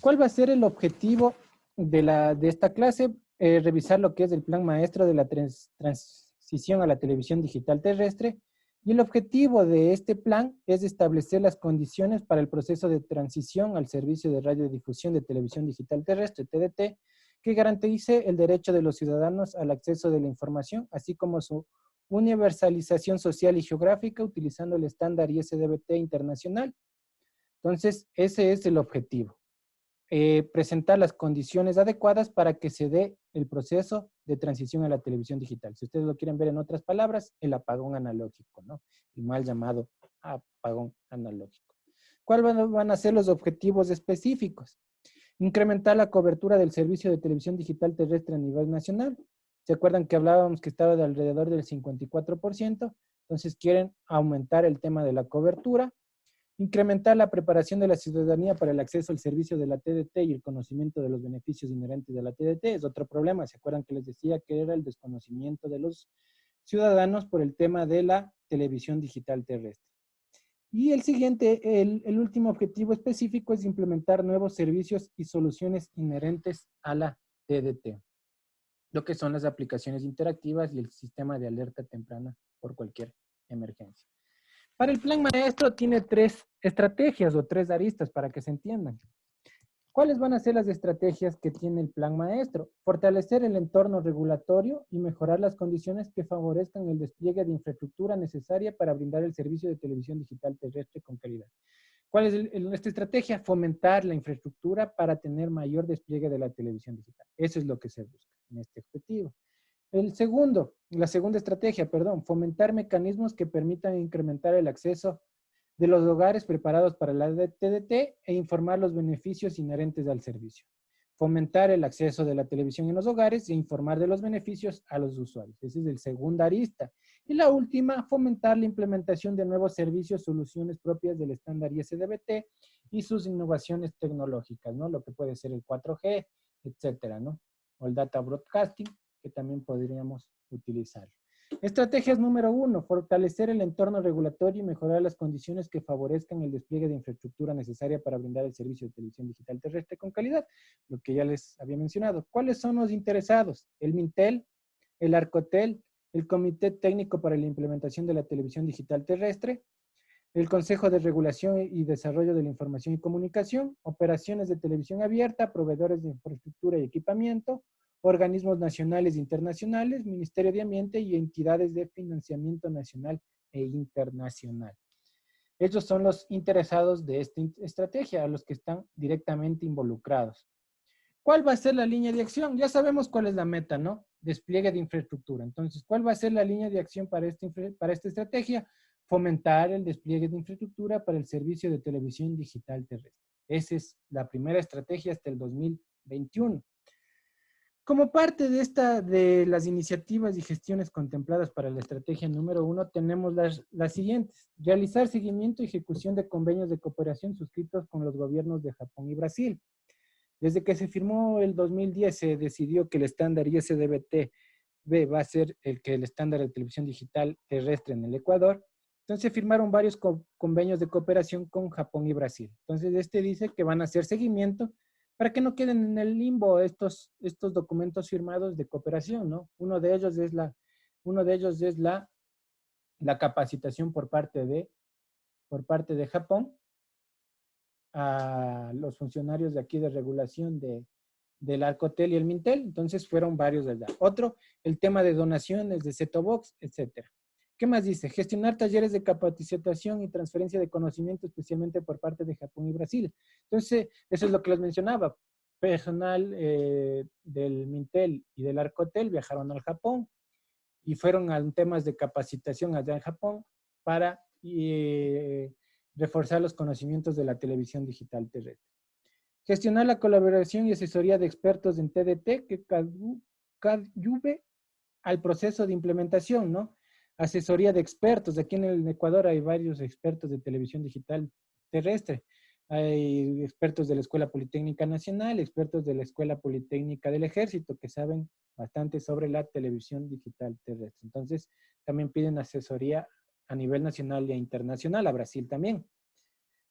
¿Cuál va a ser el objetivo de esta clase? Revisar lo que es el plan maestro de la transición a la televisión digital terrestre. Y el objetivo de este plan es establecer las condiciones para el proceso de transición al servicio de radiodifusión de televisión digital terrestre, TDT, que garantice el derecho de los ciudadanos al acceso de la información, así como su universalización social y geográfica utilizando el estándar ISDBT internacional. Entonces, ese es el objetivo. Presentar las condiciones adecuadas para que se dé el proceso de transición a la televisión digital. Si ustedes lo quieren ver en otras palabras, el apagón analógico, ¿no? El mal llamado apagón analógico. ¿Cuáles van a ser los objetivos específicos? Incrementar la cobertura del servicio de televisión digital terrestre a nivel nacional. ¿Se acuerdan que hablábamos que estaba de alrededor del 54%? Entonces quieren aumentar el tema de la cobertura. Incrementar la preparación de la ciudadanía para el acceso al servicio de la TDT y el conocimiento de los beneficios inherentes de la TDT es otro problema. ¿Se acuerdan que les decía que era el desconocimiento de los ciudadanos por el tema de la televisión digital terrestre? Y el siguiente, el último objetivo específico es implementar nuevos servicios y soluciones inherentes a la TDT, lo que son las aplicaciones interactivas y el sistema de alerta temprana por cualquier emergencia. Para el plan maestro tiene 3 estrategias o 3 aristas para que se entiendan. ¿Cuáles van a ser las estrategias que tiene el plan maestro? Fortalecer el entorno regulatorio y mejorar las condiciones que favorezcan el despliegue de infraestructura necesaria para brindar el servicio de televisión digital terrestre con calidad. ¿Cuál es esta estrategia? Fomentar la infraestructura para tener mayor despliegue de la televisión digital. Eso es lo que se busca en este objetivo. La segunda estrategia, fomentar mecanismos que permitan incrementar el acceso de los hogares preparados para la TDT e informar los beneficios inherentes al servicio. Fomentar el acceso de la televisión en los hogares e informar de los beneficios a los usuarios. Ese es el segundo arista. Y la última, fomentar la implementación de nuevos servicios, soluciones propias del estándar ISDBT y sus innovaciones tecnológicas, ¿no? Lo que puede ser el 4G, etcétera, ¿no? O el data broadcasting, que también podríamos utilizar. Estrategias número 1, fortalecer el entorno regulatorio y mejorar las condiciones que favorezcan el despliegue de infraestructura necesaria para brindar el servicio de televisión digital terrestre con calidad, lo que ya les había mencionado. ¿Cuáles son los interesados? El Mintel, el Arcotel, el Comité Técnico para la Implementación de la Televisión Digital Terrestre, el Consejo de Regulación y Desarrollo de la Información y Comunicación, operaciones de televisión abierta, proveedores de infraestructura y equipamiento, organismos nacionales e internacionales, Ministerio de Ambiente y entidades de financiamiento nacional e internacional. Ellos son los interesados de esta estrategia, a los que están directamente involucrados. ¿Cuál va a ser la línea de acción? Ya sabemos cuál es la meta, ¿no? Despliegue de infraestructura. Entonces, ¿cuál va a ser la línea de acción para esta estrategia? Fomentar el despliegue de infraestructura para el servicio de televisión digital terrestre. Esa es la primera estrategia hasta el 2021. Como parte de las iniciativas y gestiones contempladas para la estrategia número 1, tenemos las siguientes. Realizar seguimiento y ejecución de convenios de cooperación suscritos con los gobiernos de Japón y Brasil. Desde que se firmó el 2010 se decidió que el estándar ISDBT-B va a ser el estándar de televisión digital terrestre en el Ecuador. Entonces se firmaron varios convenios de cooperación con Japón y Brasil. Entonces este dice que van a hacer seguimiento para que no queden en el limbo estos documentos firmados de cooperación, ¿no? Uno de ellos es la capacitación por parte de Japón a los funcionarios de aquí de regulación del Arcotel y el Mintel. Entonces fueron varios de allá. Otro, el tema de donaciones de Setobox, etcétera. ¿Qué más dice? Gestionar talleres de capacitación y transferencia de conocimiento, especialmente por parte de Japón y Brasil. Entonces, eso es lo que les mencionaba. Personal del Mintel y del Arcotel viajaron al Japón y fueron a temas de capacitación allá en Japón para reforzar los conocimientos de la televisión digital terrestre. Gestionar la colaboración y asesoría de expertos en TDT que coadyuve al proceso de implementación, ¿no? Asesoría de expertos. Aquí en el Ecuador hay varios expertos de televisión digital terrestre. Hay expertos de la Escuela Politécnica Nacional, expertos de la Escuela Politécnica del Ejército que saben bastante sobre la televisión digital terrestre. Entonces, también piden asesoría a nivel nacional e internacional, a Brasil también.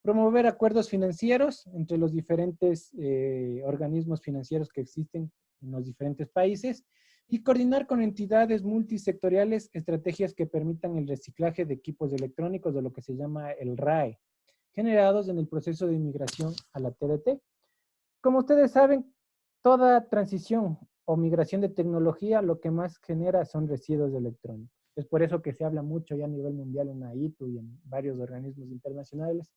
Promover acuerdos financieros entre los diferentes organismos financieros que existen en los diferentes países y coordinar con entidades multisectoriales estrategias que permitan el reciclaje de equipos electrónicos de lo que se llama el RAE, generados en el proceso de inmigración a la TDT. Como ustedes saben, toda transición o migración de tecnología lo que más genera son residuos electrónicos. Es por eso que se habla mucho ya a nivel mundial en la ITU y en varios organismos internacionales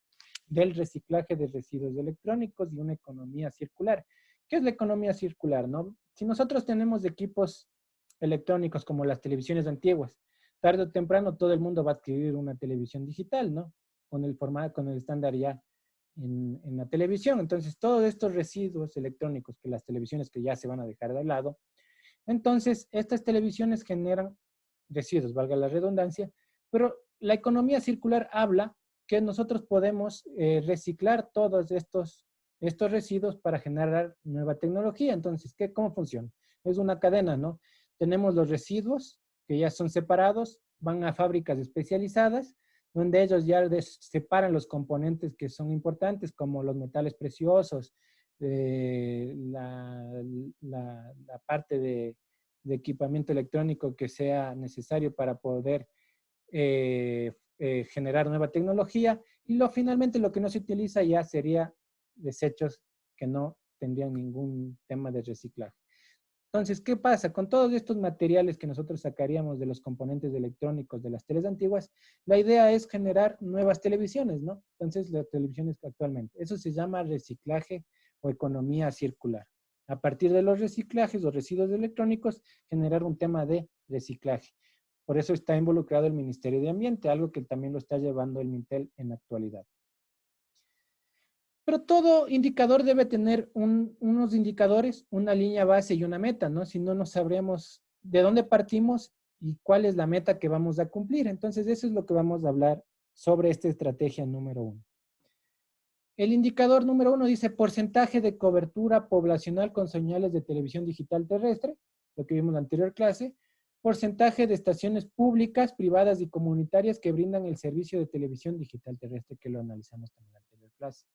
del reciclaje de residuos electrónicos y una economía circular. ¿Qué es la economía circular, no? Si nosotros tenemos equipos electrónicos como las televisiones antiguas, tarde o temprano todo el mundo va a adquirir una televisión digital, ¿no? Con el formato, con el estándar ya en la televisión. Entonces, todos estos residuos electrónicos, que las televisiones que ya se van a dejar de lado, entonces estas televisiones generan residuos, valga la redundancia, pero la economía circular habla que nosotros podemos reciclar todos estos residuos para generar nueva tecnología. Entonces, ¿cómo funciona? Es una cadena, ¿no? Tenemos los residuos que ya son separados, van a fábricas especializadas, donde ellos ya separan los componentes que son importantes, como los metales preciosos, la parte de equipamiento electrónico que sea necesario para poder generar nueva tecnología, y finalmente lo que no se utiliza ya sería desechos que no tendrían ningún tema de reciclaje. Entonces, ¿qué pasa? Con todos estos materiales que nosotros sacaríamos de los componentes electrónicos de las teles antiguas, la idea es generar nuevas televisiones, ¿no? Entonces, las televisiones actualmente. Eso se llama reciclaje o economía circular. A partir de los reciclajes o residuos electrónicos, generar un tema de reciclaje. Por eso está involucrado el Ministerio de Ambiente, algo que también lo está llevando el Mintel en la actualidad. Pero todo indicador debe tener unos indicadores, una línea base y una meta, ¿no? Si no, no sabremos de dónde partimos y cuál es la meta que vamos a cumplir. Entonces, eso es lo que vamos a hablar sobre esta estrategia número 1. El indicador número 1 dice porcentaje de cobertura poblacional con señales de televisión digital terrestre, lo que vimos en la anterior clase, porcentaje de estaciones públicas, privadas y comunitarias que brindan el servicio de televisión digital terrestre, que lo analizamos también en la anterior clase.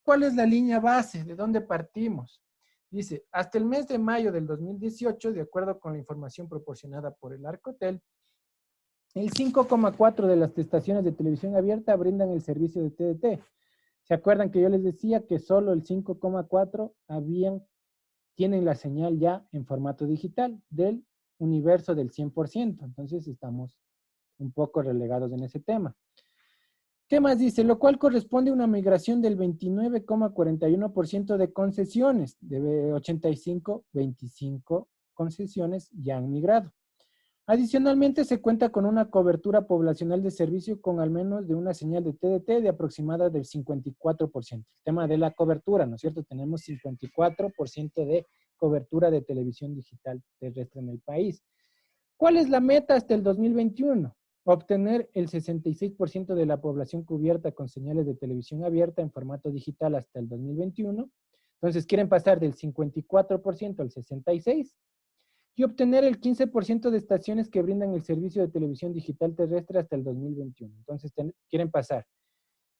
¿Cuál es la línea base? ¿De dónde partimos? Dice, hasta el mes de mayo del 2018, de acuerdo con la información proporcionada por el Arcotel, el 5,4% de las estaciones de televisión abierta brindan el servicio de TDT. ¿Se acuerdan que yo les decía que solo el 5,4% tienen la señal ya en formato digital del universo del 100%? Entonces estamos un poco relegados en ese tema. ¿Qué más dice? Lo cual corresponde a una migración del 29,41% de concesiones. De 85, 25 concesiones ya han migrado. Adicionalmente, se cuenta con una cobertura poblacional de servicio con al menos de una señal de TDT de aproximada del 54%. El tema de la cobertura, ¿no es cierto? Tenemos 54% de cobertura de televisión digital terrestre en el país. ¿Cuál es la meta hasta el 2021? Obtener el 66% de la población cubierta con señales de televisión abierta en formato digital hasta el 2021. Entonces, quieren pasar del 54% al 66%. Y obtener el 15% de estaciones que brindan el servicio de televisión digital terrestre hasta el 2021. Entonces, quieren pasar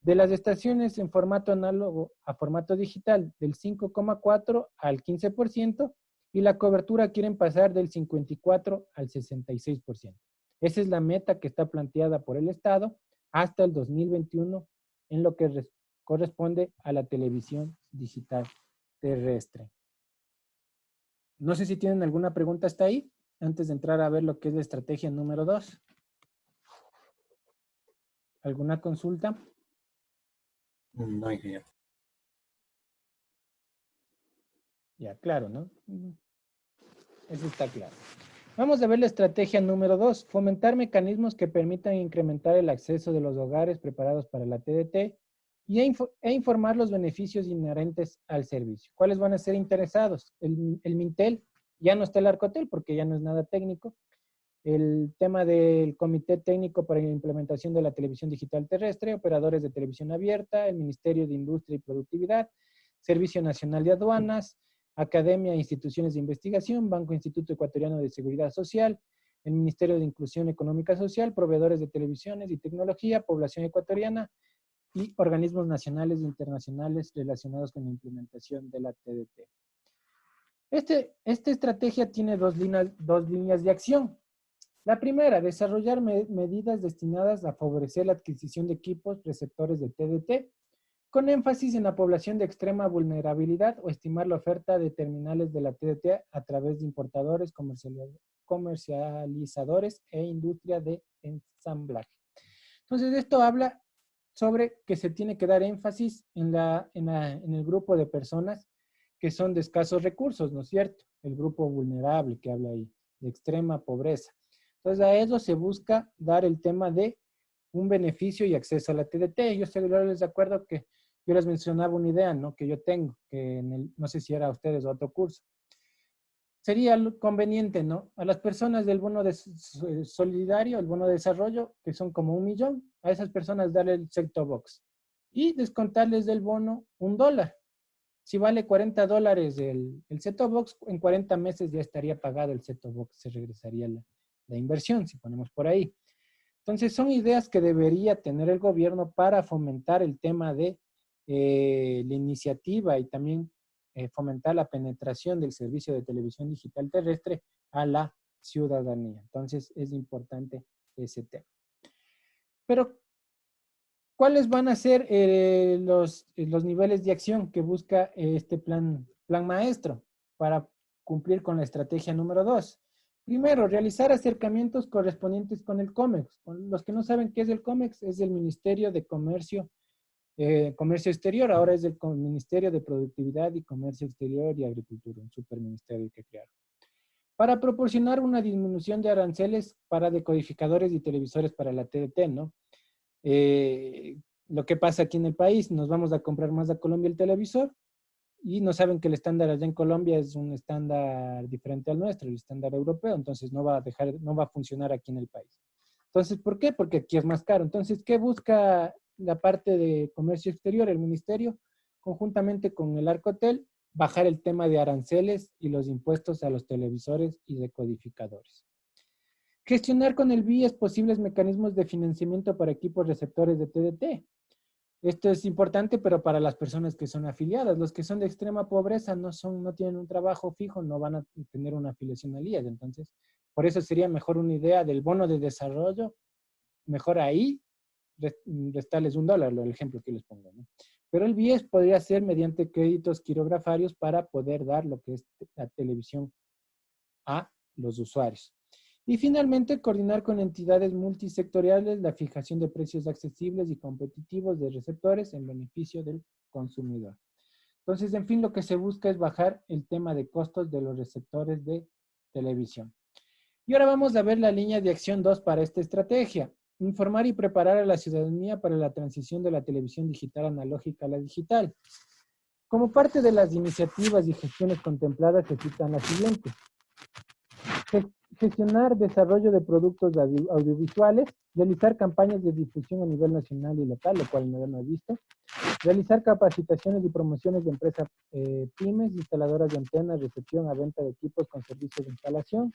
de las estaciones en formato análogo a formato digital del 5,4% al 15%, y la cobertura quieren pasar del 54% al 66%. Esa es la meta que está planteada por el Estado hasta el 2021 en lo que corresponde a la televisión digital terrestre. No sé si tienen alguna pregunta hasta ahí, antes de entrar a ver lo que es la estrategia número 2. ¿Alguna consulta? No, ingeniero. Ya, claro, ¿no? Eso está claro. Vamos a ver la estrategia número 2. Fomentar mecanismos que permitan incrementar el acceso de los hogares preparados para la TDT e informar los beneficios inherentes al servicio. ¿Cuáles van a ser interesados? El Mintel, ya no está el Arcotel porque ya no es nada técnico. El tema del Comité Técnico para la Implementación de la Televisión Digital Terrestre, operadores de televisión abierta, el Ministerio de Industria y Productividad, Servicio Nacional de Aduanas, Academia e Instituciones de Investigación, Banco Instituto Ecuatoriano de Seguridad Social, el Ministerio de Inclusión Económica Social, proveedores de televisiones y tecnología, población ecuatoriana, y organismos nacionales e internacionales relacionados con la implementación de la TDT. Esta estrategia tiene dos líneas de acción. La primera, desarrollar medidas destinadas a favorecer la adquisición de equipos receptores de TDT, con énfasis en la población de extrema vulnerabilidad o estimar la oferta de terminales de la TDT a través de importadores, comercializadores e industria de ensamblaje. Entonces, esto habla sobre que se tiene que dar énfasis en el grupo de personas que son de escasos recursos, ¿no es cierto? El grupo vulnerable que habla ahí, de extrema pobreza. Entonces, a ellos se busca dar el tema de un beneficio y acceso a la TDT. Yo estoy de acuerdo que yo les mencionaba una idea, ¿no? Que yo tengo, que no sé si era a ustedes o otro curso. Sería conveniente, ¿no? A las personas del bono solidario, el bono de desarrollo, que son como 1 millón, a esas personas darle el set-top box y descontarles del bono $1. Si vale $40 el set-top box, en 40 meses ya estaría pagado el set-top box, se regresaría la inversión, si ponemos por ahí. Entonces, son ideas que debería tener el gobierno para fomentar el tema de la iniciativa y también fomentar la penetración del servicio de televisión digital terrestre a la ciudadanía. Entonces, es importante ese tema. Pero, ¿cuáles van a ser los niveles de acción que busca este plan maestro para cumplir con la estrategia número 2? Primero, realizar acercamientos correspondientes con el COMEX. Los que no saben qué es el COMEX, es el Ministerio de Comercio Exterior, ahora es el Ministerio de Productividad y Comercio Exterior y Agricultura, un superministerio que crearon. Para proporcionar una disminución de aranceles para decodificadores y televisores para la TDT, ¿no? Lo que pasa aquí en el país, nos vamos a comprar más a Colombia el televisor y no saben que el estándar allá en Colombia es un estándar diferente al nuestro, el estándar europeo, entonces no va a funcionar aquí en el país. Entonces, ¿por qué? Porque aquí es más caro. Entonces, ¿qué busca la parte de comercio exterior, el ministerio, conjuntamente con el Arcotel? Bajar el tema de aranceles y los impuestos a los televisores y decodificadores. Gestionar con el BIES posibles mecanismos de financiamiento para equipos receptores de TDT. Esto es importante, pero para las personas que son afiliadas. Los que son de extrema pobreza no tienen un trabajo fijo, no van a tener una afiliación al IES. Entonces, por eso sería mejor una idea del bono de desarrollo. Mejor ahí restarles $1, el ejemplo que les pongo, ¿no? Pero el BIES podría ser mediante créditos quirografarios para poder dar lo que es la televisión a los usuarios. Y finalmente, coordinar con entidades multisectoriales la fijación de precios accesibles y competitivos de receptores en beneficio del consumidor. Entonces, en fin, lo que se busca es bajar el tema de costos de los receptores de televisión. Y ahora vamos a ver la línea de acción 2 para esta estrategia. Informar y preparar a la ciudadanía para la transición de la televisión digital analógica a la digital. Como parte de las iniciativas y gestiones contempladas se citan las siguientes. Gestionar desarrollo de productos audiovisuales, realizar campañas de difusión a nivel nacional y local, lo cual no he visto, realizar capacitaciones y promociones de empresas pymes, instaladoras de antenas, recepción a venta de equipos con servicios de instalación,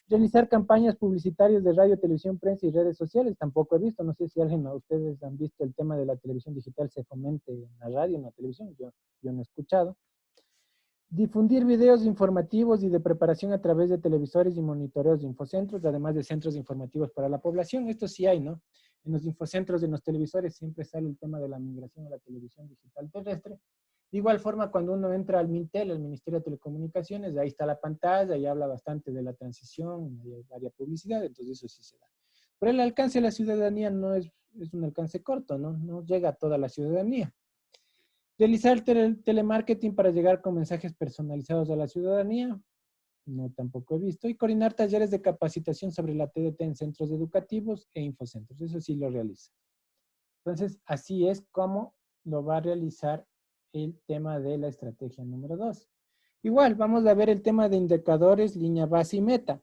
realizar campañas publicitarias de radio, televisión, prensa y redes sociales, tampoco he visto, no sé si alguien de ustedes han visto el tema de la televisión digital se fomente en la radio, en la televisión, yo no he escuchado. Difundir videos informativos y de preparación a través de televisores y monitoreos de infocentros, además de centros informativos para la población. Esto sí hay, ¿no? En los infocentros de los televisores siempre sale el tema de la migración a la televisión digital terrestre. De igual forma, cuando uno entra al MINTEL, al Ministerio de Telecomunicaciones, ahí está la pantalla y habla bastante de la transición, hay varias publicidad, entonces eso sí se da. Pero el alcance de la ciudadanía no es un alcance corto, ¿no? No llega a toda la ciudadanía. Realizar telemarketing para llegar con mensajes personalizados a la ciudadanía, no tampoco he visto. Y coordinar talleres de capacitación sobre la TDT en centros educativos e infocentros, eso sí lo realiza. Entonces, así es como lo va a realizar el tema de la estrategia número 2. Igual, vamos a ver el tema de indicadores, línea base y meta.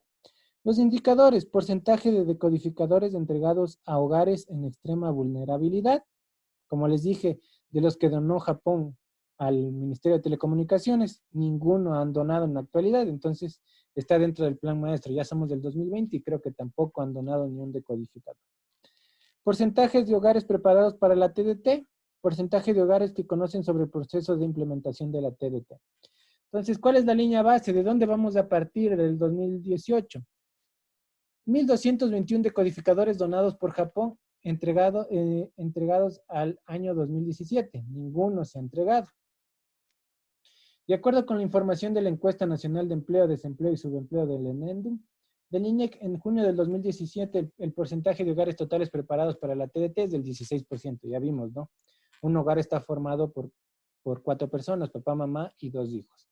Los indicadores, porcentaje de decodificadores entregados a hogares en extrema vulnerabilidad. Como les dije, de los que donó Japón al Ministerio de Telecomunicaciones, ninguno han donado en la actualidad, entonces está dentro del plan maestro. Ya somos del 2020 y creo que tampoco han donado ni un decodificador. Porcentajes de hogares preparados para la TDT, porcentaje de hogares que conocen sobre el proceso de implementación de la TDT. Entonces, ¿cuál es la línea base? ¿De dónde vamos a partir del 2018? 1.221 decodificadores donados por Japón, entregados al año 2017. Ninguno se ha entregado. De acuerdo con la información de la Encuesta Nacional de Empleo, Desempleo y Subempleo del ENEDUM, del INEC, en junio del 2017, el porcentaje de hogares totales preparados para la TDT es del 16%. Ya vimos, ¿no? Un hogar está formado por 4 personas, papá, mamá y 2 hijos.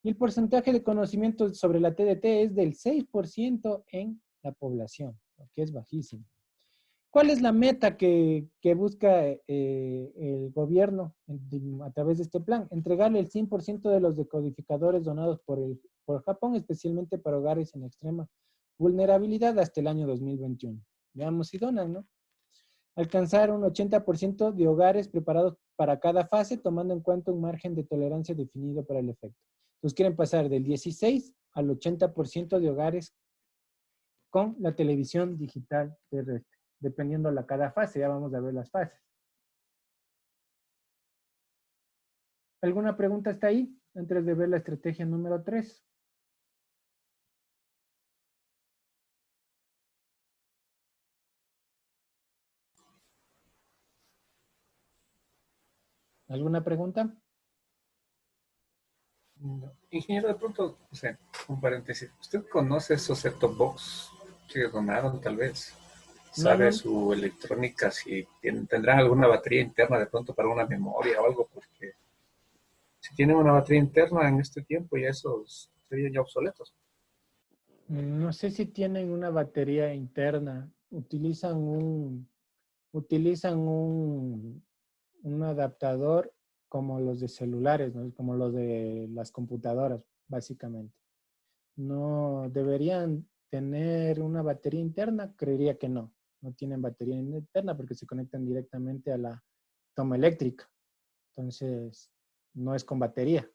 Y el porcentaje de conocimiento sobre la TDT es del 6% en la población, lo que es bajísimo. ¿Cuál es la meta que busca el gobierno a través de este plan? Entregarle el 100% de los decodificadores donados por Japón, especialmente para hogares en extrema vulnerabilidad hasta el año 2021. Veamos si donan, ¿no? Alcanzar un 80% de hogares preparados para cada fase, tomando en cuenta un margen de tolerancia definido para el efecto. Entonces quieren pasar del 16 al 80% de hogares con la televisión digital terrestre, dependiendo de cada fase. Ya vamos a ver las fases. ¿Alguna pregunta hasta ahí? Antes de ver la estrategia número 3. ¿Alguna pregunta? No. Ingeniero, de pronto, o sea, un paréntesis. ¿Usted conoce esos set-top box que donaron, tal vez? No, ¿Sabe no, su electrónica, si tendrán alguna batería interna de pronto para una memoria o algo? Porque si tienen una batería interna en este tiempo, ya esos serían ya obsoletos. no sé si tienen una batería interna. Utilizan un adaptador como los de celulares, ¿no? Como los de las computadoras, básicamente. No deberían tener una batería interna, creería que no. No tienen batería interna porque se conectan directamente a la toma eléctrica. Entonces, no es con batería.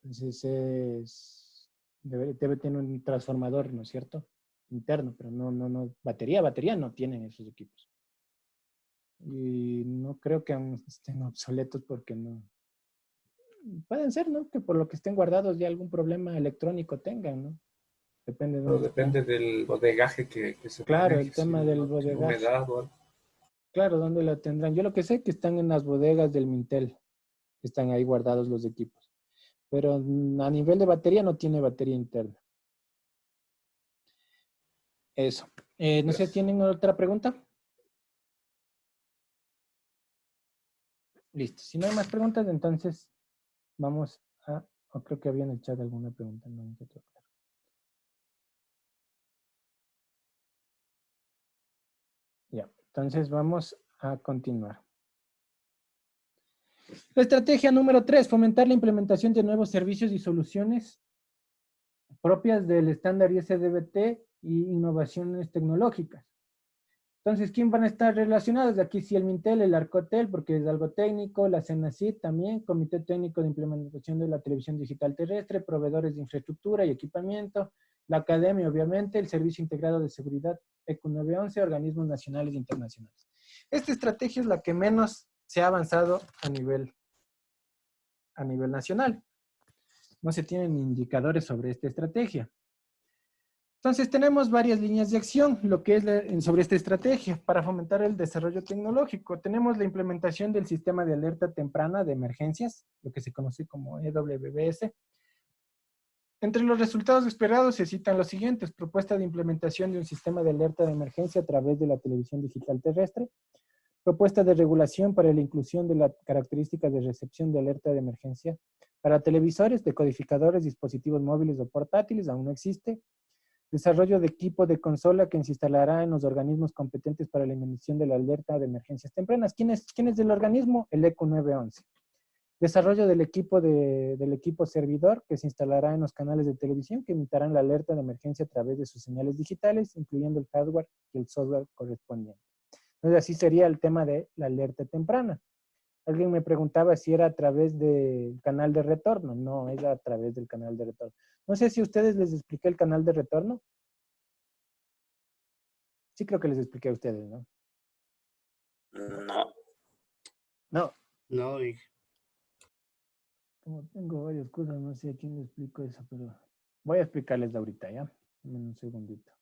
Entonces, debe tener un transformador, ¿no es cierto? Interno, pero no, batería no tienen esos equipos. Y no creo que aún estén obsoletos porque no. Pueden ser, ¿no? Que por lo que estén guardados ya algún problema electrónico tengan, ¿no? Depende de Pero dónde estén. depende del bodegaje que se Claro, maneje, el si tema del no tiene bodegaje. humedad o algo. Claro, ¿dónde lo tendrán? Yo lo que sé es que están en las bodegas del Mintel. Están ahí guardados los equipos. Pero a nivel de batería no tiene batería interna. Eso. No sé, Gracias. ¿tienen otra pregunta? Listo. Si no hay más preguntas, entonces vamos a... O creo que había en el chat alguna pregunta. No, claro. Ya. Entonces vamos a continuar. La estrategia número 3, fomentar la implementación de nuevos servicios y soluciones propias del estándar ISDBT y innovaciones tecnológicas. Entonces, ¿quién van a estar relacionados? Aquí sí el Mintel, el Arcotel, porque es algo técnico, la CENACIT también, Comité Técnico de Implementación de la Televisión Digital Terrestre, proveedores de infraestructura y equipamiento, la Academia, obviamente, el Servicio Integrado de Seguridad ECU 911, organismos nacionales e internacionales. Esta estrategia es la que menos se ha avanzado a nivel nacional. No se tienen indicadores sobre esta estrategia. Entonces, tenemos varias líneas de acción, lo que es sobre esta estrategia para fomentar el desarrollo tecnológico. Tenemos la implementación del sistema de alerta temprana de emergencias, lo que se conoce como EWBS. Entre los resultados esperados se citan los siguientes: propuesta de implementación de un sistema de alerta de emergencia a través de la televisión digital terrestre, propuesta de regulación para la inclusión de las características de recepción de alerta de emergencia para televisores, decodificadores, dispositivos móviles o portátiles, aún no existe. Desarrollo de equipo de consola que se instalará en los organismos competentes para la emisión de la alerta de emergencias tempranas. ¿Quién es del organismo? El ECU 911. Desarrollo del equipo servidor que se instalará en los canales de televisión que emitirán la alerta de emergencia a través de sus señales digitales, incluyendo el hardware y el software correspondiente. Entonces, así sería el tema de la alerta temprana. Alguien me preguntaba si era a través del canal de retorno. No, es a través del canal de retorno. No sé si a ustedes les expliqué el canal de retorno. Sí, creo que les expliqué a ustedes, ¿no? No. No. No, dije. Como tengo varias cosas, no sé a quién le explico eso, pero voy a explicarles ahorita, ¿ya? Dame un segundito.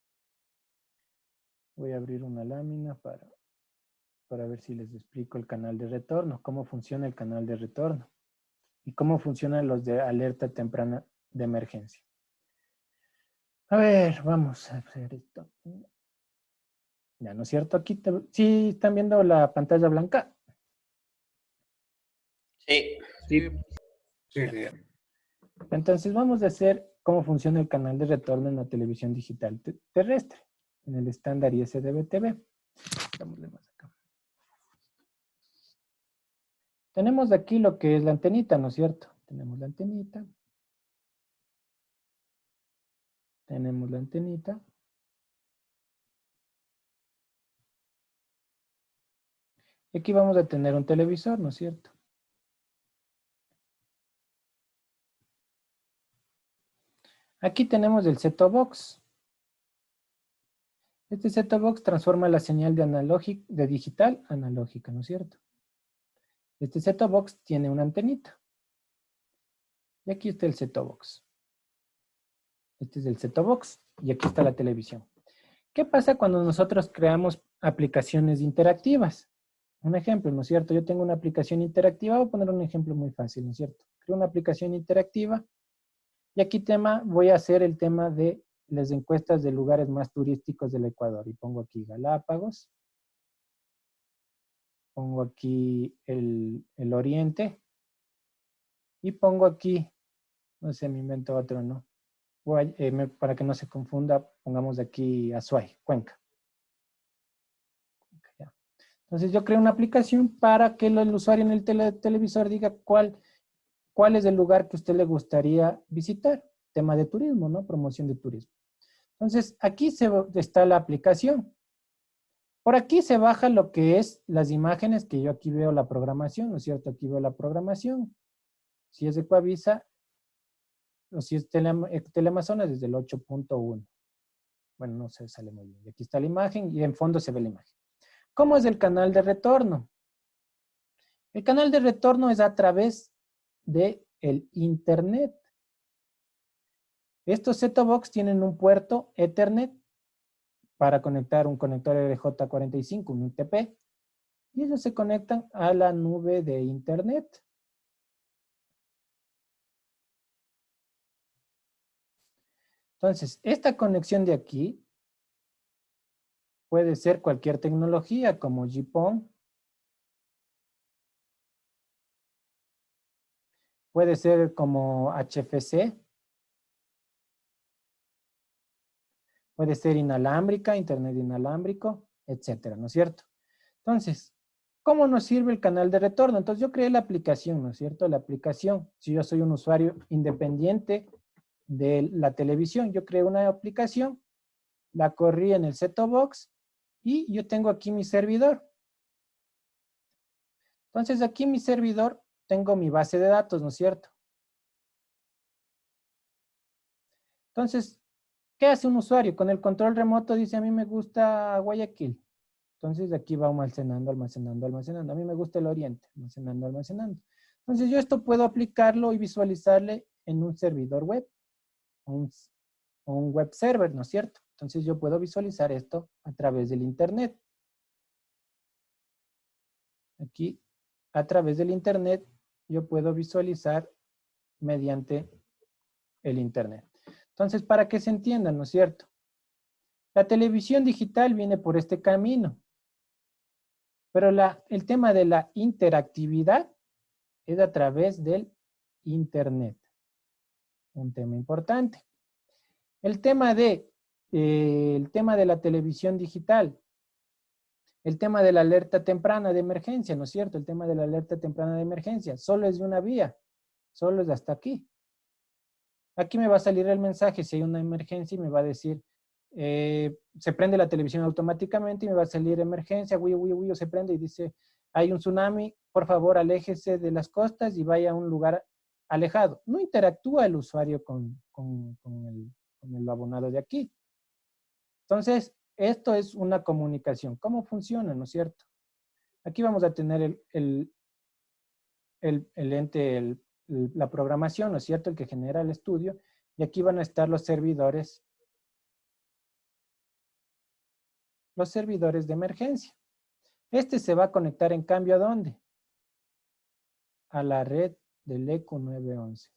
Voy a abrir una lámina para ver si les explico el canal de retorno, cómo funciona el canal de retorno y cómo funcionan los de alerta temprana de emergencia. A ver, vamos a hacer esto. Ya, ¿no es cierto? Aquí sí están viendo la pantalla blanca. Sí. Sí, sí, sí. Entonces vamos a hacer cómo funciona el canal de retorno en la televisión digital terrestre, en el estándar ISDB-TV. Dámosle más acá. Tenemos aquí lo que es la antenita, ¿no es cierto? Tenemos la antenita. Tenemos la antenita. Y aquí vamos a tener un televisor, ¿no es cierto? Aquí tenemos el set-top box. Este set-top box transforma la señal de digital a analógica, ¿no es cierto? Este set-top box tiene una antenita. Y aquí está el set-top box. Este es el set-top box y aquí está la televisión. ¿Qué pasa cuando nosotros creamos aplicaciones interactivas? Un ejemplo, ¿no es cierto? Yo tengo una aplicación interactiva, voy a poner un ejemplo muy fácil, ¿no es cierto? Creo una aplicación interactiva y aquí voy a hacer el tema de las encuestas de lugares más turísticos del Ecuador. Y pongo aquí Galápagos, pongo aquí el Oriente y pongo aquí, no sé, me invento otro, ¿no? Para que no se confunda, pongamos aquí Azuay, Cuenca. Entonces yo creo una aplicación para que el usuario en el televisor diga cuál es el lugar que a usted le gustaría visitar. Tema de turismo, ¿no? Promoción de turismo. Entonces aquí está la aplicación. Por aquí se baja lo que es las imágenes, que yo aquí veo la programación, ¿no es cierto? Aquí veo la programación. Si es de Coavisa, o si es Teleamazonas, desde el 8.1. Bueno, no se sale muy bien. Y aquí está la imagen y en fondo se ve la imagen. ¿Cómo es el canal de retorno? El canal de retorno es a través de el Internet. Estos set-top box tienen un puerto Ethernet para conectar un conector RJ45, un UTP, y ellos se conectan a la nube de Internet. Entonces, esta conexión de aquí puede ser cualquier tecnología como GPON, puede ser como HFC, puede ser inalámbrica, internet inalámbrico, etcétera, ¿no es cierto? Entonces, ¿cómo nos sirve el canal de retorno? Entonces, yo creé la aplicación, ¿no es cierto? La aplicación, si yo soy un usuario independiente de la televisión, yo creé una aplicación, la corrí en el set-top box y yo tengo aquí mi servidor. Entonces, aquí en mi servidor tengo mi base de datos, ¿no es cierto? Entonces, ¿qué hace un usuario? Con el control remoto dice, a mí me gusta Guayaquil. Entonces, aquí va almacenando, almacenando, almacenando. A mí me gusta el Oriente, almacenando, almacenando. Entonces, yo esto puedo aplicarlo y visualizarle en un servidor web, o un web server, ¿no es cierto? Entonces, yo puedo visualizar esto a través del Internet. Aquí, a través del Internet, yo puedo visualizar mediante el Internet. Entonces, para que se entienda, ¿no es cierto? La televisión digital viene por este camino, pero el tema de la interactividad es a través del Internet. Un tema importante. El tema de la televisión digital, el tema de la alerta temprana de emergencia, ¿no es cierto? El tema de la alerta temprana de emergencia, solo es de una vía, solo es hasta aquí. Aquí me va a salir el mensaje si hay una emergencia y me va a decir, se prende la televisión automáticamente y me va a salir emergencia, se prende y dice, hay un tsunami, por favor aléjese de las costas y vaya a un lugar alejado. No interactúa el usuario con el abonado de aquí. Entonces, esto es una comunicación. ¿Cómo funciona, no es cierto? Aquí vamos a tener el ente, la programación, ¿no es cierto? El que genera el estudio. Y aquí van a estar los servidores de emergencia. Este se va a conectar en cambio ¿a dónde? A la red del ECO 911.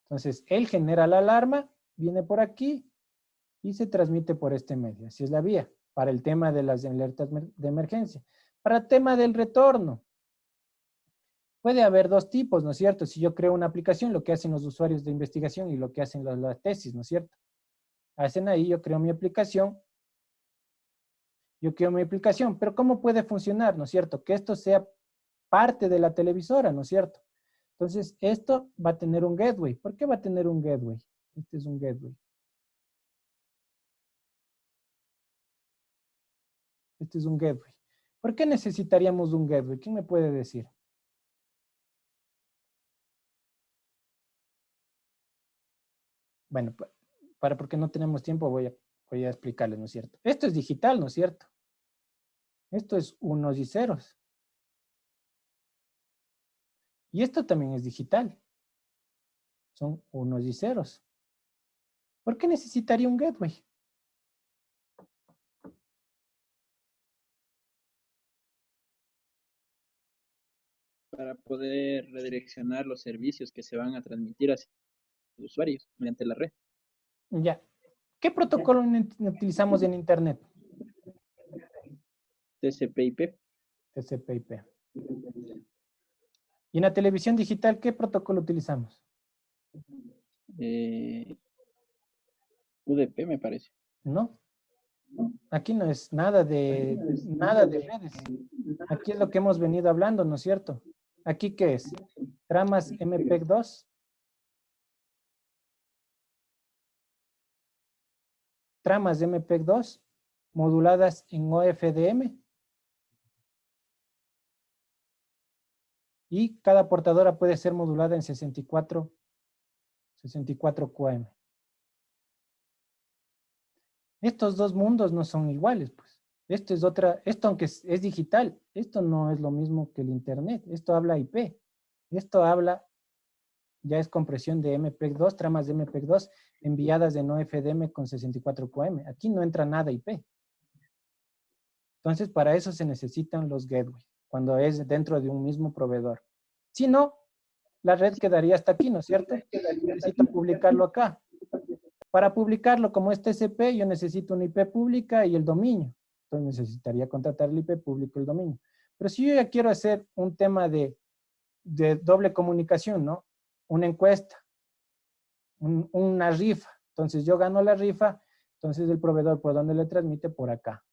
Entonces, él genera la alarma, viene por aquí y se transmite por este medio. Así es la vía para el tema de las alertas de emergencia. Para el tema del retorno, puede haber dos tipos, ¿no es cierto? Si yo creo una aplicación, lo que hacen los usuarios de investigación y lo que hacen las tesis, ¿no es cierto? Hacen ahí, yo creo mi aplicación, pero ¿cómo puede funcionar, no es cierto? Que esto sea parte de la televisora, ¿no es cierto? Entonces, esto va a tener un gateway. ¿Por qué va a tener un gateway? Este es un gateway. Este es un gateway. ¿Por qué necesitaríamos un gateway? ¿Quién me puede decir? Bueno, porque no tenemos tiempo, voy a explicarles, ¿no es cierto? Esto es digital, ¿no es cierto? Esto es unos y ceros. Y esto también es digital. Son unos y ceros. ¿Por qué necesitaría un gateway? Para poder redireccionar los servicios que se van a transmitir hacia los usuarios mediante la red. Ya. ¿Qué protocolo utilizamos en Internet? TCP/IP. TCP/IP. Y en la televisión digital, ¿qué protocolo utilizamos? UDP me parece. No. Aquí no es nada de redes. Aquí es lo que hemos venido hablando, ¿no es cierto? ¿Aquí qué es? Tramas MPEG-2. Tramas de MPEG-2 moduladas en OFDM. Y cada portadora puede ser modulada en 64 QM. Estos dos mundos no son iguales, pues. Esto aunque es digital, esto no es lo mismo que el Internet. Esto habla IP. Esto habla, ya es compresión de MPEG-2, tramas de MPEG-2 enviadas en OFDM con 64 QM. Aquí no entra nada IP. Entonces, para eso se necesitan los gateways, cuando es dentro de un mismo proveedor. Si no, la red quedaría hasta aquí, ¿no es cierto? Necesito publicarlo acá. Para publicarlo como es TCP, yo necesito una IP pública y el dominio. Entonces necesitaría contratar el IP público y el dominio. Pero si yo ya quiero hacer un tema de doble comunicación, ¿no? Una encuesta, una rifa. Entonces yo gano la rifa, entonces el proveedor por donde le transmite por acá.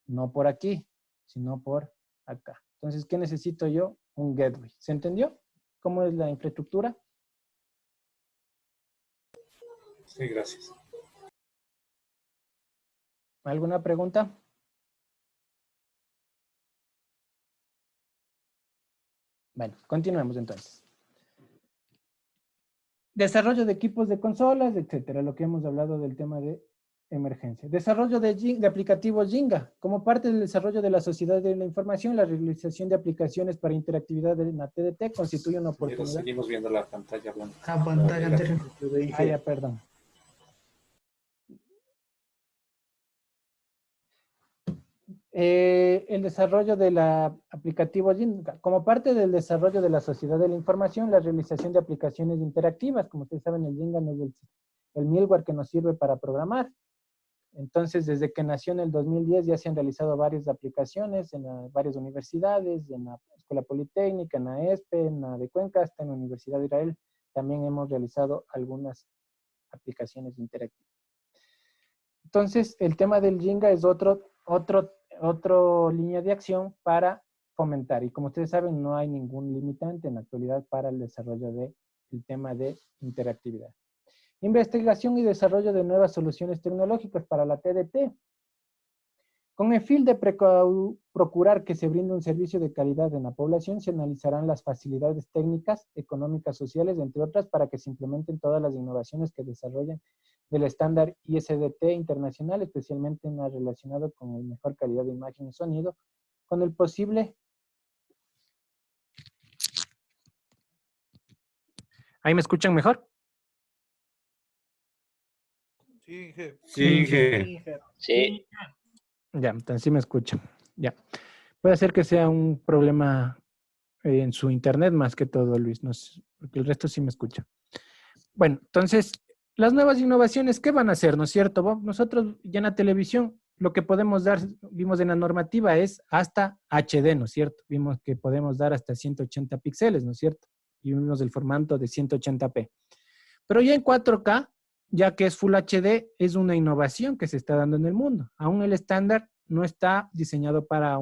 No por aquí, sino por acá. Entonces, ¿qué necesito yo? Un gateway. ¿Se entendió cómo es la infraestructura? Sí, gracias. ¿Alguna pregunta? Bueno, continuemos entonces. Desarrollo de equipos de consolas, etcétera, lo que hemos hablado del tema de emergencia. Desarrollo de aplicativos Jinga. Como parte del desarrollo de la sociedad de la información, la realización de aplicaciones para interactividad en la TDT constituye una oportunidad. Seguimos viendo la pantalla blanca. La pantalla anterior. Ah, ya, perdón. El desarrollo de la aplicativo Jinga. Como parte del desarrollo de la sociedad de la información, la realización de aplicaciones interactivas. Como ustedes saben, el Jinga es el middleware que nos sirve para programar. Entonces, desde que nació en el 2010 ya se han realizado varias aplicaciones en varias universidades, en la Escuela Politécnica, en la ESPE, en la de Cuenca, hasta en la Universidad de Israel. También hemos realizado algunas aplicaciones interactivas. Entonces, el tema del Jinga es otro línea de acción para fomentar. Y como ustedes saben, no hay ningún limitante en la actualidad para el desarrollo del tema de interactividad. Investigación y desarrollo de nuevas soluciones tecnológicas para la TDT. Con el fin de procurar que se brinde un servicio de calidad en la población, se analizarán las facilidades técnicas, económicas, sociales, entre otras, para que se implementen todas las innovaciones que desarrollan del estándar ISDT internacional, especialmente en lo relacionado con la mejor calidad de imagen y sonido, con el posible... ¿Ahí me escuchan mejor? Sí, jefe. Sí, jefe. Sí. Ya, entonces sí me escuchan. Ya. Puede ser que sea un problema en su internet más que todo, Luis, no sé, porque el resto sí me escucha. Bueno, entonces, las nuevas innovaciones, ¿qué van a hacer, no es cierto? Nosotros ya en la televisión lo que podemos dar, vimos en la normativa, es hasta HD, ¿no es cierto? Vimos que podemos dar hasta 180 píxeles, ¿no es cierto? Y vimos el formato de 180p. Pero ya en 4K, ya que es Full HD, es una innovación que se está dando en el mundo. Aún el estándar no está diseñado para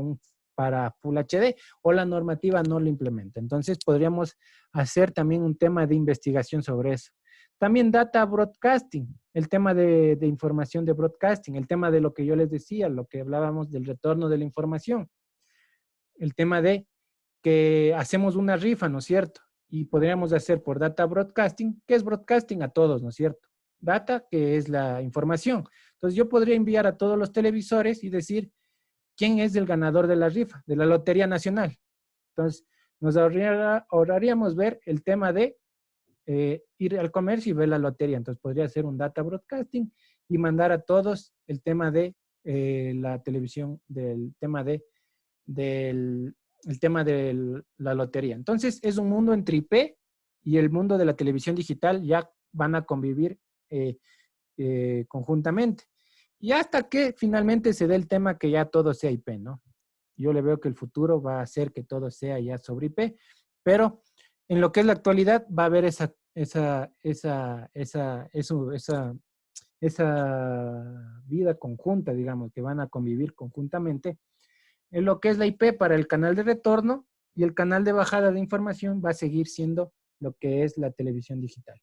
Full HD o la normativa no lo implementa. Entonces podríamos hacer también un tema de investigación sobre eso. También data broadcasting, el tema de información de broadcasting, el tema de lo que yo les decía, lo que hablábamos del retorno de la información, el tema de que hacemos una rifa, ¿no es cierto? Y podríamos hacer por data broadcasting. ¿Qué es broadcasting? A todos, ¿no es cierto? Data, que es la información. Entonces yo podría enviar a todos los televisores y decir quién es el ganador de la rifa, de la Lotería Nacional. Entonces nos ahorraríamos ver el tema de ir al comercio y ver la lotería. Entonces podría ser un data broadcasting y mandar a todos el tema de la televisión, del tema el tema de la lotería. Entonces, es un mundo entre IP y el mundo de la televisión digital ya van a convivir conjuntamente. Y hasta que finalmente se dé el tema que ya todo sea IP, ¿no? Yo le veo que el futuro va a ser que todo sea ya sobre IP, pero en lo que es la actualidad va a haber esa vida conjunta, digamos, que van a convivir conjuntamente en lo que es la IP para el canal de retorno y el canal de bajada de información va a seguir siendo lo que es la televisión digital.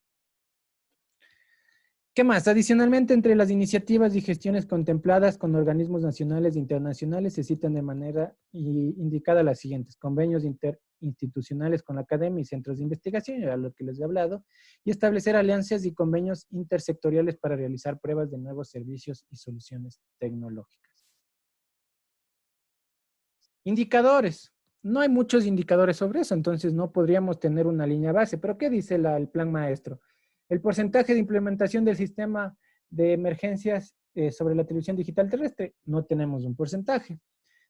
¿Qué más? Adicionalmente, entre las iniciativas y gestiones contempladas con organismos nacionales e internacionales se citan de manera indicada las siguientes: convenios interinstitucionales con la academia y centros de investigación, ya lo que les he hablado, y establecer alianzas y convenios intersectoriales para realizar pruebas de nuevos servicios y soluciones tecnológicas. Indicadores. No hay muchos indicadores sobre eso, entonces no podríamos tener una línea base. Pero ¿qué dice el plan maestro? El porcentaje de implementación del sistema de emergencias sobre la televisión digital terrestre. No tenemos un porcentaje.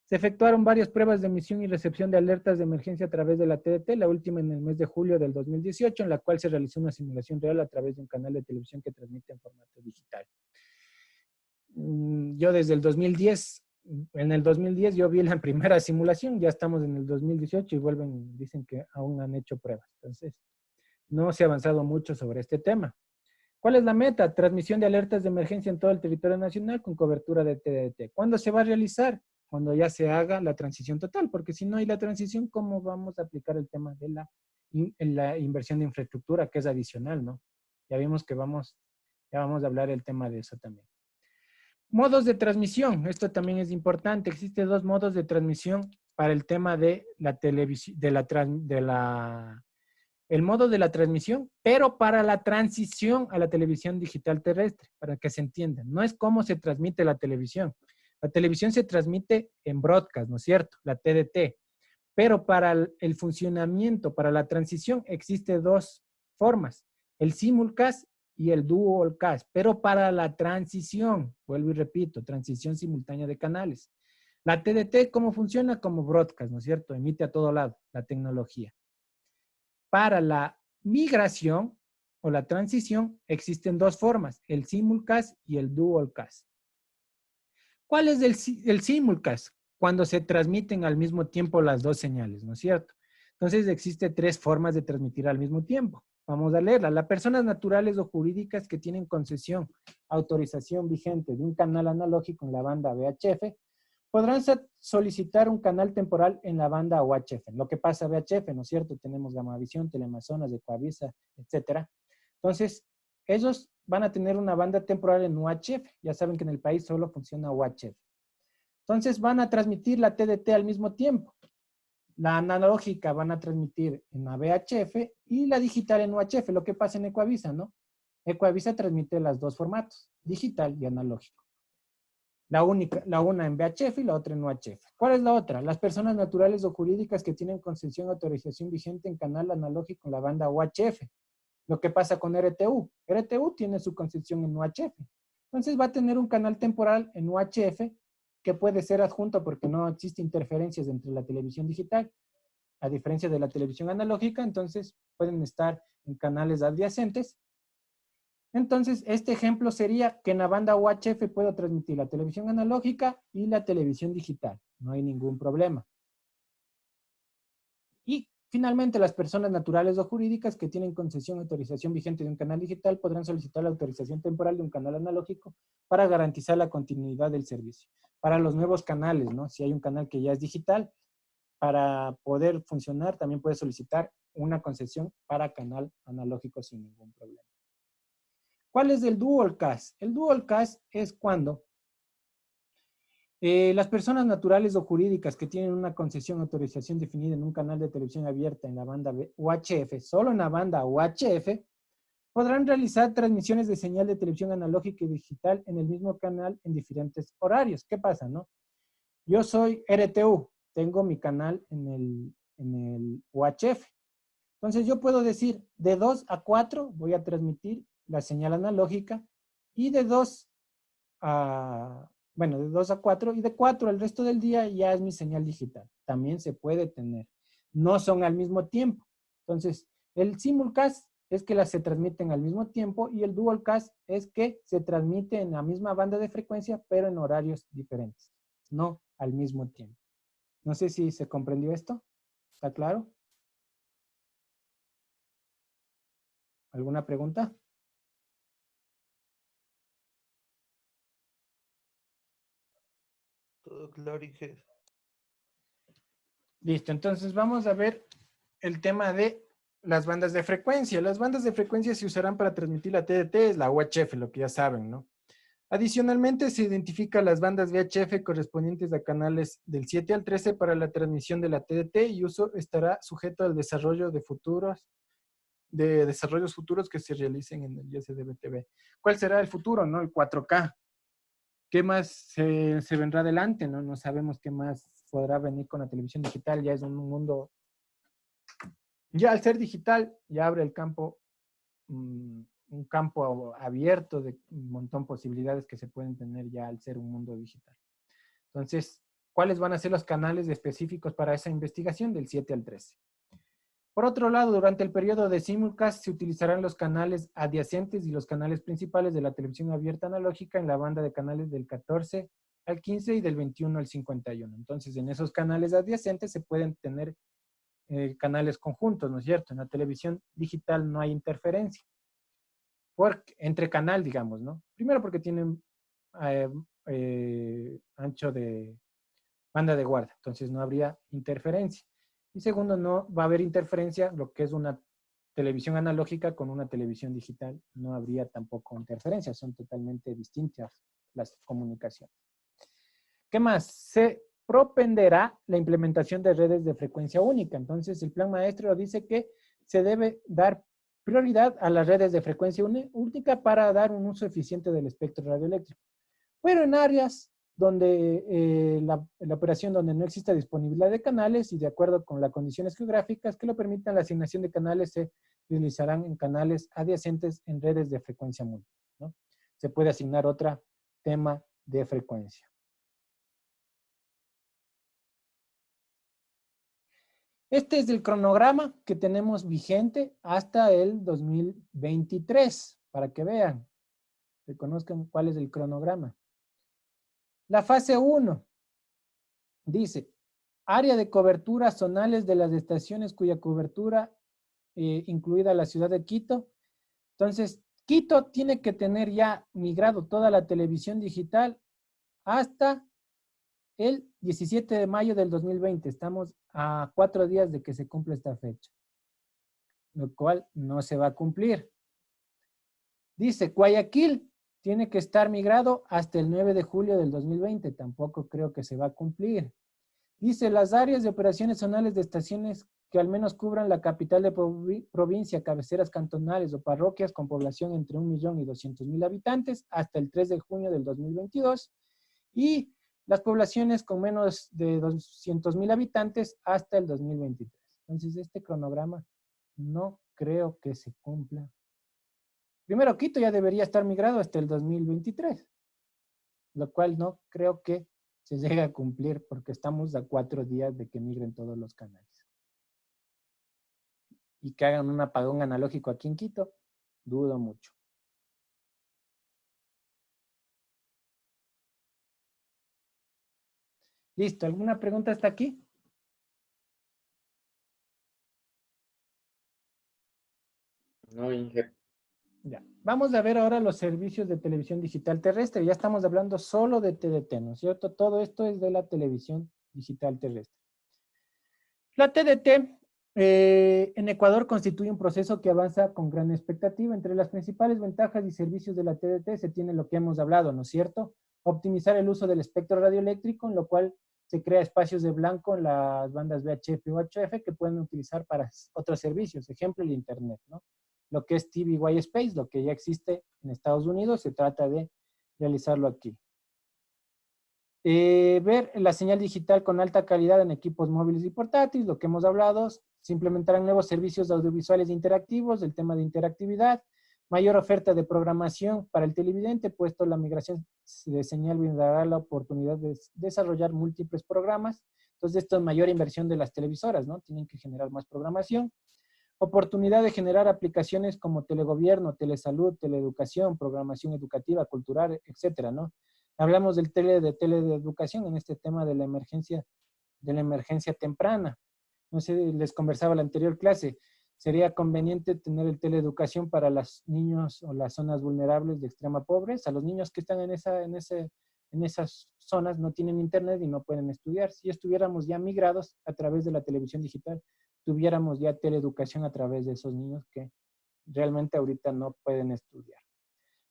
Se efectuaron varias pruebas de emisión y recepción de alertas de emergencia a través de la TDT, la última en el mes de julio del 2018, en la cual se realizó una simulación real a través de un canal de televisión que transmite en formato digital. Yo desde el 2010... En el 2010 yo vi la primera simulación, ya estamos en el 2018 y dicen que aún han hecho pruebas. Entonces, no se ha avanzado mucho sobre este tema. ¿Cuál es la meta? Transmisión de alertas de emergencia en todo el territorio nacional con cobertura de TDT. ¿Cuándo se va a realizar? Cuando ya se haga la transición total, porque si no hay la transición, ¿cómo vamos a aplicar el tema de la inversión de infraestructura, que es adicional, ¿no? Ya vimos que ya vamos a hablar el tema de eso también. Modos de transmisión, esto también es importante. Existen dos modos de transmisión para el tema de la televisión, el modo de la transmisión, pero para la transición a la televisión digital terrestre, para que se entienda. No es cómo se transmite la televisión. La televisión se transmite en broadcast, ¿no es cierto? La TDT. Pero para el funcionamiento, para la transición, existe dos formas. El simulcast y el dualcast, pero para la transición, vuelvo y repito, transición simultánea de canales. La TDT, ¿cómo funciona? Como broadcast, ¿no es cierto? Emite a todo lado la tecnología. Para la migración o la transición existen dos formas, el simulcast y el dualcast. ¿Cuál es el simulcast? Cuando se transmiten al mismo tiempo las dos señales, ¿no es cierto? Entonces existe tres formas de transmitir al mismo tiempo. Vamos a leerla. Las personas naturales o jurídicas que tienen concesión, autorización vigente de un canal analógico en la banda VHF, podrán solicitar un canal temporal en la banda UHF. Lo que pasa VHF, ¿no es cierto? Tenemos Gamavisión, Teleamazonas, Ecuavisa, etcétera. Entonces, ellos van a tener una banda temporal en UHF. Ya saben que en el país solo funciona UHF. Entonces van a transmitir la TDT al mismo tiempo. La analógica van a transmitir en la VHF y la digital en UHF, lo que pasa en Ecuavisa, ¿no? Ecuavisa transmite los dos formatos, digital y analógico. La una en VHF y la otra en UHF. ¿Cuál es la otra? Las personas naturales o jurídicas que tienen concesión o autorización vigente en canal analógico en la banda UHF. Lo que pasa con RTU. RTU tiene su concesión en UHF. Entonces va a tener un canal temporal en UHF que puede ser adjunto porque no existe interferencias entre la televisión digital, a diferencia de la televisión analógica, entonces pueden estar en canales adyacentes. Entonces, este ejemplo sería que en la banda UHF puedo transmitir la televisión analógica y la televisión digital. No hay ningún problema. Y finalmente, las personas naturales o jurídicas que tienen concesión o autorización vigente de un canal digital podrán solicitar la autorización temporal de un canal analógico para garantizar la continuidad del servicio. Para los nuevos canales, ¿no? Si hay un canal que ya es digital, para poder funcionar también puede solicitar una concesión para canal analógico sin ningún problema. ¿Cuál es el dual cast? El dual cast es cuando las personas naturales o jurídicas que tienen una concesión o autorización definida en un canal de televisión abierta en la banda UHF, solo en la banda UHF, podrán realizar transmisiones de señal de televisión analógica y digital en el mismo canal en diferentes horarios. ¿Qué pasa, no? Yo soy RTU, tengo mi canal en el UHF. Entonces yo puedo decir, de 2 a 4 voy a transmitir la señal analógica y de 2 a 4 y de 4 el resto del día ya es mi señal digital. También se puede tener. No son al mismo tiempo. Entonces, el simulcast es que las se transmiten al mismo tiempo y el dualcast es que se transmite en la misma banda de frecuencia, pero en horarios diferentes, no al mismo tiempo. No sé si se comprendió esto. ¿Está claro? ¿Alguna pregunta? Todo claro, jefe. Listo, entonces vamos a ver el tema de las bandas de frecuencia. Las bandas de frecuencia se usarán para transmitir la TDT, es la UHF, lo que ya saben, ¿no? Adicionalmente, se identifican las bandas VHF correspondientes a canales del 7 al 13 para la transmisión de la TDT y uso estará sujeto al desarrollo de desarrollos futuros que se realicen en el ISDB-TV. ¿Cuál será el futuro, no? El 4K. ¿Qué más se vendrá adelante, no? No sabemos qué más podrá venir con la televisión digital. Ya es un mundo... Ya al ser digital, ya abre el campo, un campo abierto de un montón de posibilidades que se pueden tener ya al ser un mundo digital. Entonces, ¿cuáles van a ser los canales específicos para esa investigación? Del 7 al 13. Por otro lado, durante el periodo de simulcast se utilizarán los canales adyacentes y los canales principales de la televisión abierta analógica en la banda de canales del 14 al 15 y del 21 al 51. Entonces, en esos canales adyacentes se pueden tener canales conjuntos, ¿no es cierto? En la televisión digital no hay interferencia entre canal, digamos, ¿no? Primero porque tienen ancho de banda de guarda, entonces no habría interferencia. Y segundo, no va a haber interferencia, lo que es una televisión analógica con una televisión digital, no habría tampoco interferencia, son totalmente distintas las comunicaciones. ¿Qué más? Se propenderá la implementación de redes de frecuencia única. Entonces, el plan maestro dice que se debe dar prioridad a las redes de frecuencia única para dar un uso eficiente del espectro radioeléctrico. Pero en áreas donde la operación donde no exista disponibilidad de canales y de acuerdo con las condiciones geográficas que lo permitan, la asignación de canales se realizarán en canales adyacentes en redes de frecuencia múltiple, ¿no? Se puede asignar otro tema de frecuencia. Este es el cronograma que tenemos vigente hasta el 2023, para que vean, que conozcan cuál es el cronograma. La fase 1 dice, área de cobertura zonales de las estaciones cuya cobertura incluida la ciudad de Quito. Entonces, Quito tiene que tener ya migrado toda la televisión digital hasta el 17 de mayo del 2020. Estamos a 4 días de que se cumpla esta fecha, lo cual no se va a cumplir. Dice, Guayaquil tiene que estar migrado hasta el 9 de julio del 2020. Tampoco creo que se va a cumplir. Dice, las áreas de operaciones zonales de estaciones que al menos cubran la capital de provincia, cabeceras cantonales o parroquias con población entre 1.200.000 habitantes hasta el 3 de junio del 2022 y las poblaciones con menos de 200.000 habitantes hasta el 2023. Entonces, este cronograma no creo que se cumpla. Primero, Quito ya debería estar migrado hasta el 2023, lo cual no creo que se llegue a cumplir porque estamos a 4 días de que migren todos los canales. Y que hagan un apagón analógico aquí en Quito, dudo mucho. Listo, ¿alguna pregunta hasta aquí? No, Inge. Ya. Vamos a ver ahora los servicios de televisión digital terrestre. Ya estamos hablando solo de TDT, ¿no es cierto? Todo esto es de la televisión digital terrestre. La TDT en Ecuador constituye un proceso que avanza con gran expectativa. Entre las principales ventajas y servicios de la TDT se tiene lo que hemos hablado, ¿no es cierto? Optimizar el uso del espectro radioeléctrico, en lo cual se crea espacios de blanco en las bandas VHF y UHF que pueden utilizar para otros servicios. Ejemplo, el Internet, ¿no? Lo que es TV White Space, lo que ya existe en Estados Unidos, se trata de realizarlo aquí. Ver la señal digital con alta calidad en equipos móviles y portátiles, lo que hemos hablado. Se implementarán nuevos servicios audiovisuales interactivos, el tema de interactividad, mayor oferta de programación para el televidente, puesto la migración de señal brindará la oportunidad de desarrollar múltiples programas. Entonces, esto es mayor inversión de las televisoras, ¿no? Tienen que generar más programación. Oportunidad de generar aplicaciones como telegobierno, telesalud, teleeducación, programación educativa, cultural, etcétera, ¿no? Hablamos del teleeducación en este tema de la emergencia temprana. No sé, les conversaba en la anterior clase. Sería conveniente tener el teleeducación para los niños o las zonas vulnerables de extrema pobreza. Los niños que están en esas zonas no tienen internet y no pueden estudiar. Si estuviéramos ya migrados a través de la televisión digital, tuviéramos ya teleeducación a través de esos niños que realmente ahorita no pueden estudiar.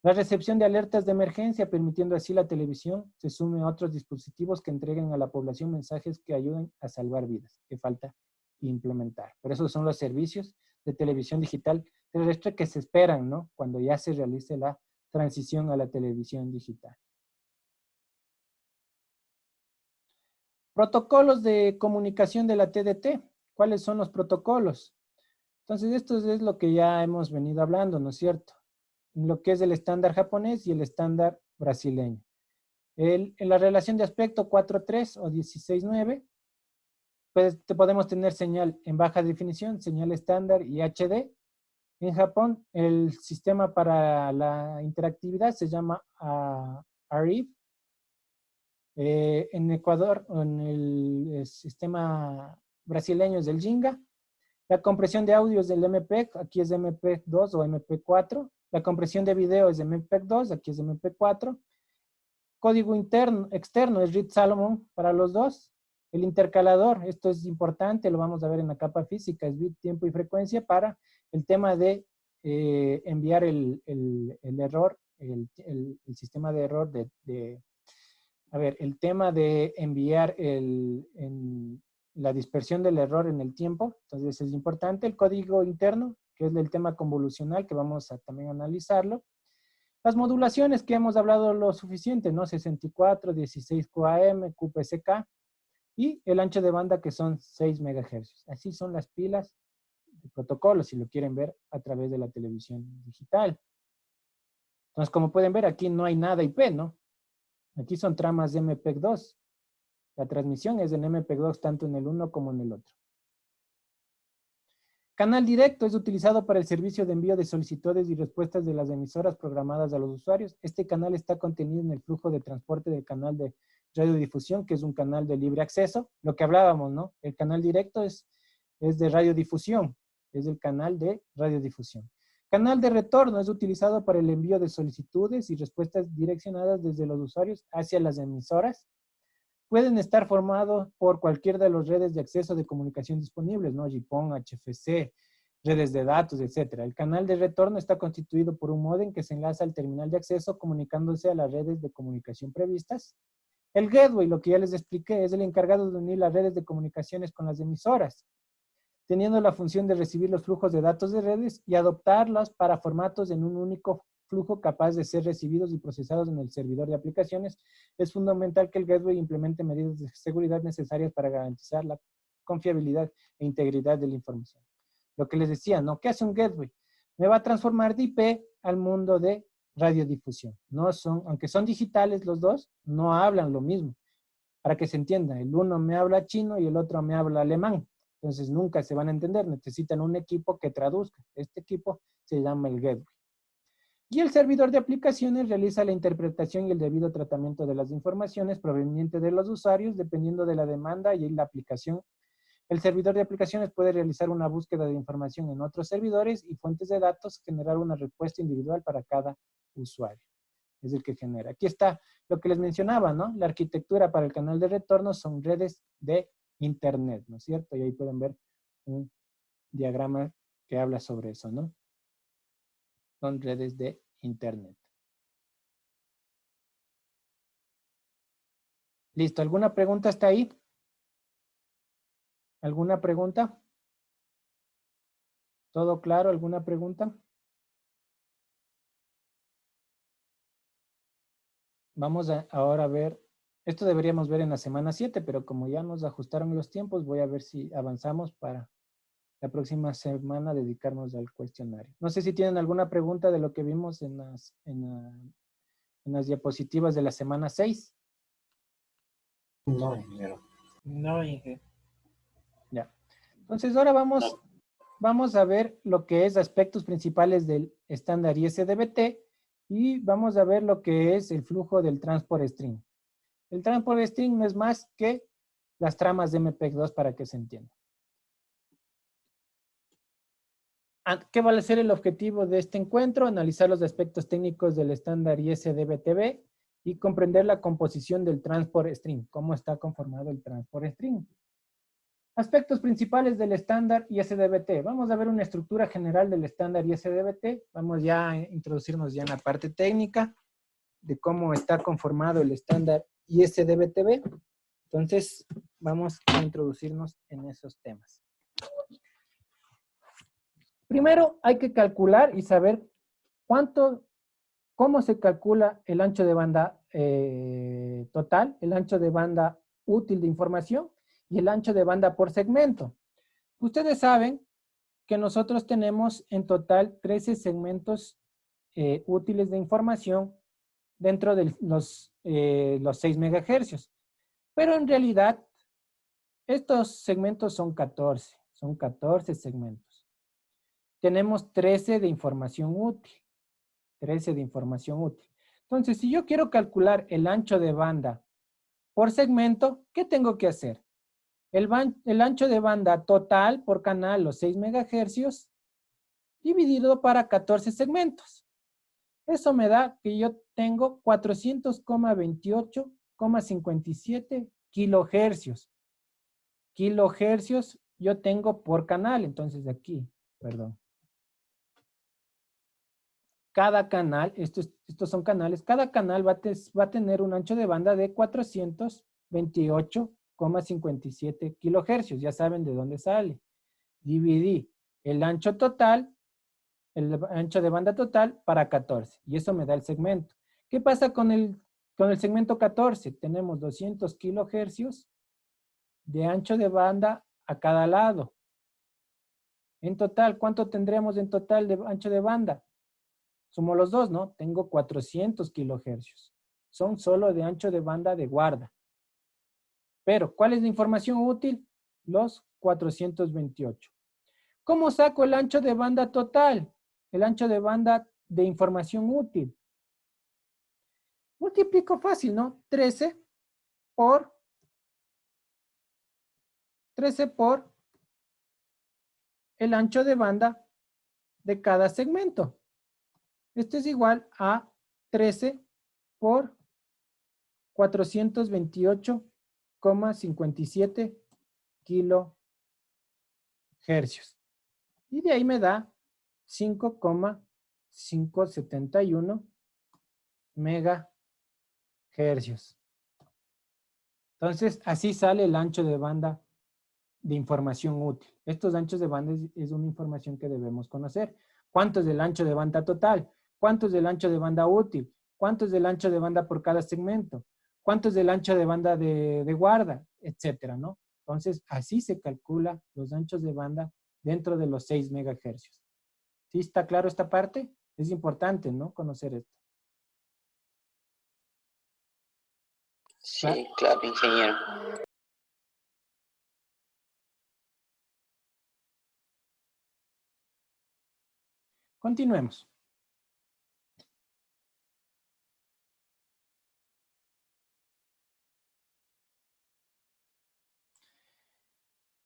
La recepción de alertas de emergencia, permitiendo así la televisión se sume a otros dispositivos que entreguen a la población mensajes que ayuden a salvar vidas, que falta implementar. Por eso son los servicios de televisión digital terrestre que se esperan, ¿no? Cuando ya se realice la transición a la televisión digital. Protocolos de comunicación de la TDT. ¿Cuáles son los protocolos? Entonces, esto es lo que ya hemos venido hablando, ¿no es cierto? En lo que es el estándar japonés y el estándar brasileño. En la relación de aspecto 4.3 o 16.9, pues podemos tener señal en baja definición, señal estándar y HD. En Japón, el sistema para la interactividad se llama ARIF. En Ecuador, en el sistema brasileño es el Jinga. La compresión de audio es del MPEG, aquí es MP2 o MP4. La compresión de video es de MPEG-2, aquí es de MP4. Código externo es Reed Salomon para los dos. El intercalador, esto es importante, lo vamos a ver en la capa física, es bit, tiempo y frecuencia para el tema de enviar el error, el sistema de error el tema de enviar la dispersión del error en el tiempo. Entonces es importante. El código interno, que es el tema convolucional, que vamos a también analizarlo. Las modulaciones que hemos hablado lo suficiente, ¿no? 64, 16 QAM, QPSK y el ancho de banda que son 6 MHz. Así son las pilas de protocolos, si lo quieren ver a través de la televisión digital. Entonces, como pueden ver, aquí no hay nada IP, ¿no? Aquí son tramas de MPEG-2. La transmisión es en MPEG-2 tanto en el uno como en el otro. Canal directo es utilizado para el servicio de envío de solicitudes y respuestas de las emisoras programadas a los usuarios. Este canal está contenido en el flujo de transporte del canal de radiodifusión, que es un canal de libre acceso. Lo que hablábamos, ¿no? El canal directo es de radiodifusión, es el canal de radiodifusión. Canal de retorno es utilizado para el envío de solicitudes y respuestas direccionadas desde los usuarios hacia las emisoras. Pueden estar formados por cualquier de las redes de acceso de comunicación disponibles, ¿no? GPON, HFC, redes de datos, etcétera. El canal de retorno está constituido por un módem que se enlaza al terminal de acceso comunicándose a las redes de comunicación previstas. El gateway, lo que ya les expliqué, es el encargado de unir las redes de comunicaciones con las emisoras, teniendo la función de recibir los flujos de datos de redes y adoptarlos para formatos en un único flujo capaz de ser recibidos y procesados en el servidor de aplicaciones. Es fundamental que el gateway implemente medidas de seguridad necesarias para garantizar la confiabilidad e integridad de la información. Lo que les decía, ¿no? ¿Qué hace un gateway? Me va a transformar de IP al mundo de radiodifusión. No son, aunque son digitales los dos, no hablan lo mismo. Para que se entienda, el uno me habla chino y el otro me habla alemán. Entonces nunca se van a entender, necesitan un equipo que traduzca. Este equipo se llama el gateway. Y el servidor de aplicaciones realiza la interpretación y el debido tratamiento de las informaciones provenientes de los usuarios dependiendo de la demanda y la aplicación. El servidor de aplicaciones puede realizar una búsqueda de información en otros servidores y fuentes de datos, generar una respuesta individual para cada usuario. Es el que genera. Aquí está lo que les mencionaba, ¿no? La arquitectura para el canal de retorno son redes de Internet, ¿no es cierto? Y ahí pueden ver un diagrama que habla sobre eso, ¿no? Son redes de Internet. Listo. ¿Alguna pregunta hasta ahí? ¿Alguna pregunta? ¿Todo claro? ¿Alguna pregunta? Vamos a ahora ver, esto deberíamos ver en la semana 7, pero como ya nos ajustaron los tiempos, voy a ver si avanzamos para la próxima semana dedicarnos al cuestionario. No sé si tienen alguna pregunta de lo que vimos en las diapositivas de la semana 6. No, ingeniero. No, Inge. Ya. Entonces ahora vamos a ver lo que es aspectos principales del estándar ISDBT y vamos a ver lo que es el flujo del transport string. El transport string no es más que las tramas de MPEG-2 para que se entienda. ¿Qué va a ser el objetivo de este encuentro? Analizar los aspectos técnicos del estándar ISDBTB y comprender la composición del transport string, cómo está conformado el transport string. Aspectos principales del estándar ISDBT. Vamos a ver una estructura general del estándar ISDBT. Vamos ya a introducirnos ya en la parte técnica de cómo está conformado el estándar ISDBTB. Entonces, vamos a introducirnos en esos temas. Primero, hay que calcular y saber cómo se calcula el ancho de banda total, el ancho de banda útil de información y el ancho de banda por segmento. Ustedes saben que nosotros tenemos en total 13 segmentos útiles de información dentro de los 6 megahercios. Pero en realidad, estos segmentos son 14 segmentos. Tenemos 13 de información útil. 13 de información útil. Entonces, si yo quiero calcular el ancho de banda por segmento, ¿qué tengo que hacer? El ancho de banda total por canal, los 6 megahercios, dividido para 14 segmentos. Eso me da que yo tengo 400,28,57 kilohercios. Kilohercios yo tengo por canal, entonces aquí, perdón. Cada canal, estos son canales, cada canal va a tener un ancho de banda de 428,57 kilohercios. Ya saben de dónde sale. Dividí el ancho total, el ancho de banda total para 14. Y eso me da el segmento. ¿Qué pasa con el segmento 14? Tenemos 200 kilohercios de ancho de banda a cada lado. En total, ¿cuánto tendremos en total de ancho de banda? Sumo los dos, ¿no? Tengo 400 kilohercios. Son solo de ancho de banda de guarda. Pero, ¿cuál es la información útil? Los 428. ¿Cómo saco el ancho de banda total? El ancho de banda de información útil. Multiplico fácil, ¿no? 13 por el ancho de banda de cada segmento. Esto es igual a 13 por 428,57 kilohercios. Y de ahí me da 5,571 megahercios. Entonces, así sale el ancho de banda de información útil. Estos anchos de banda es una información que debemos conocer. ¿Cuánto es el ancho de banda total? ¿Cuánto es el ancho de banda útil? ¿Cuánto es el ancho de banda por cada segmento? ¿Cuánto es el ancho de banda de guarda? Etcétera, ¿no? Entonces, así se calcula los anchos de banda dentro de los 6 megahercios. ¿Sí está claro esta parte? Es importante, ¿no? Conocer esto. Sí, claro, ingeniero. Continuemos.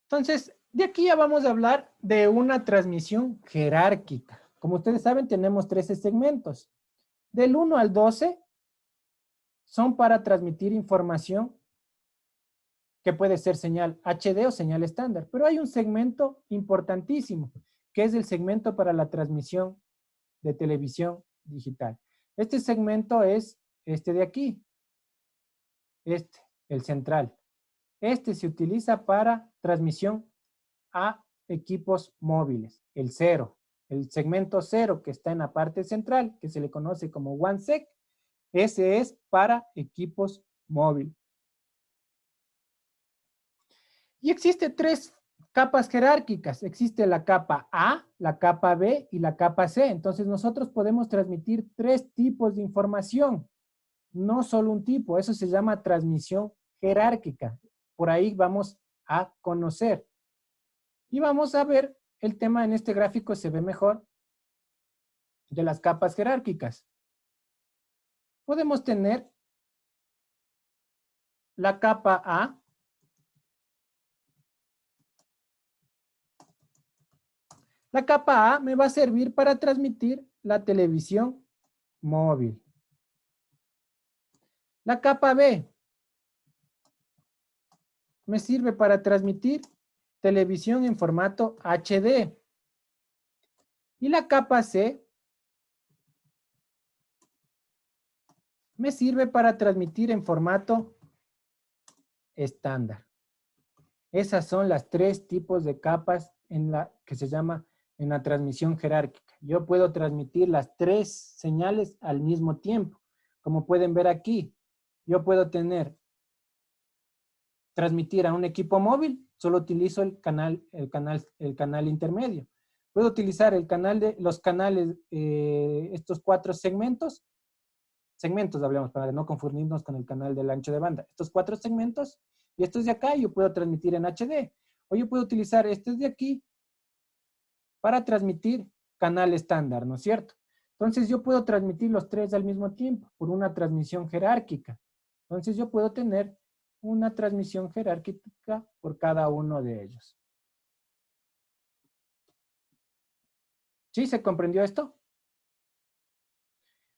Entonces, de aquí ya vamos a hablar de una transmisión jerárquica. Como ustedes saben, tenemos 13 segmentos. Del 1 al 12 son para transmitir información que puede ser señal HD o señal estándar. Pero hay un segmento importantísimo, que es el segmento para la transmisión de televisión digital. Este segmento es este de aquí. Este, el central. Este se utiliza para transmisión a equipos móviles, el 0. El segmento 0 que está en la parte central, que se le conoce como OneSeg, ese es para equipos móviles. Y existe 3 capas jerárquicas. Existe la capa A, la capa B y la capa C. Entonces nosotros podemos transmitir 3 tipos de información, no solo un tipo. Eso se llama transmisión jerárquica. Por ahí vamos a conocer. Y vamos a ver el tema en este gráfico, se ve mejor, de las capas jerárquicas. Podemos tener la capa A. La capa A me va a servir para transmitir la televisión móvil. La capa B me sirve para transmitir televisión en formato HD. Y la capa C me sirve para transmitir en formato estándar. Esas son las 3 tipos de capas en la que se llama en la transmisión jerárquica. Yo puedo transmitir las 3 señales al mismo tiempo. Como pueden ver aquí, yo puedo transmitir a un equipo móvil, solo utilizo el canal intermedio. Puedo utilizar los canales, estos 4 segmentos hablamos para no confundirnos con el canal del ancho de banda. Estos 4 segmentos y estos de acá yo puedo transmitir en HD. O yo puedo utilizar estos de aquí para transmitir canal estándar, ¿no es cierto? Entonces yo puedo transmitir los 3 al mismo tiempo por una transmisión jerárquica. Entonces yo puedo tener una transmisión jerárquica por cada uno de ellos. ¿Sí se comprendió esto?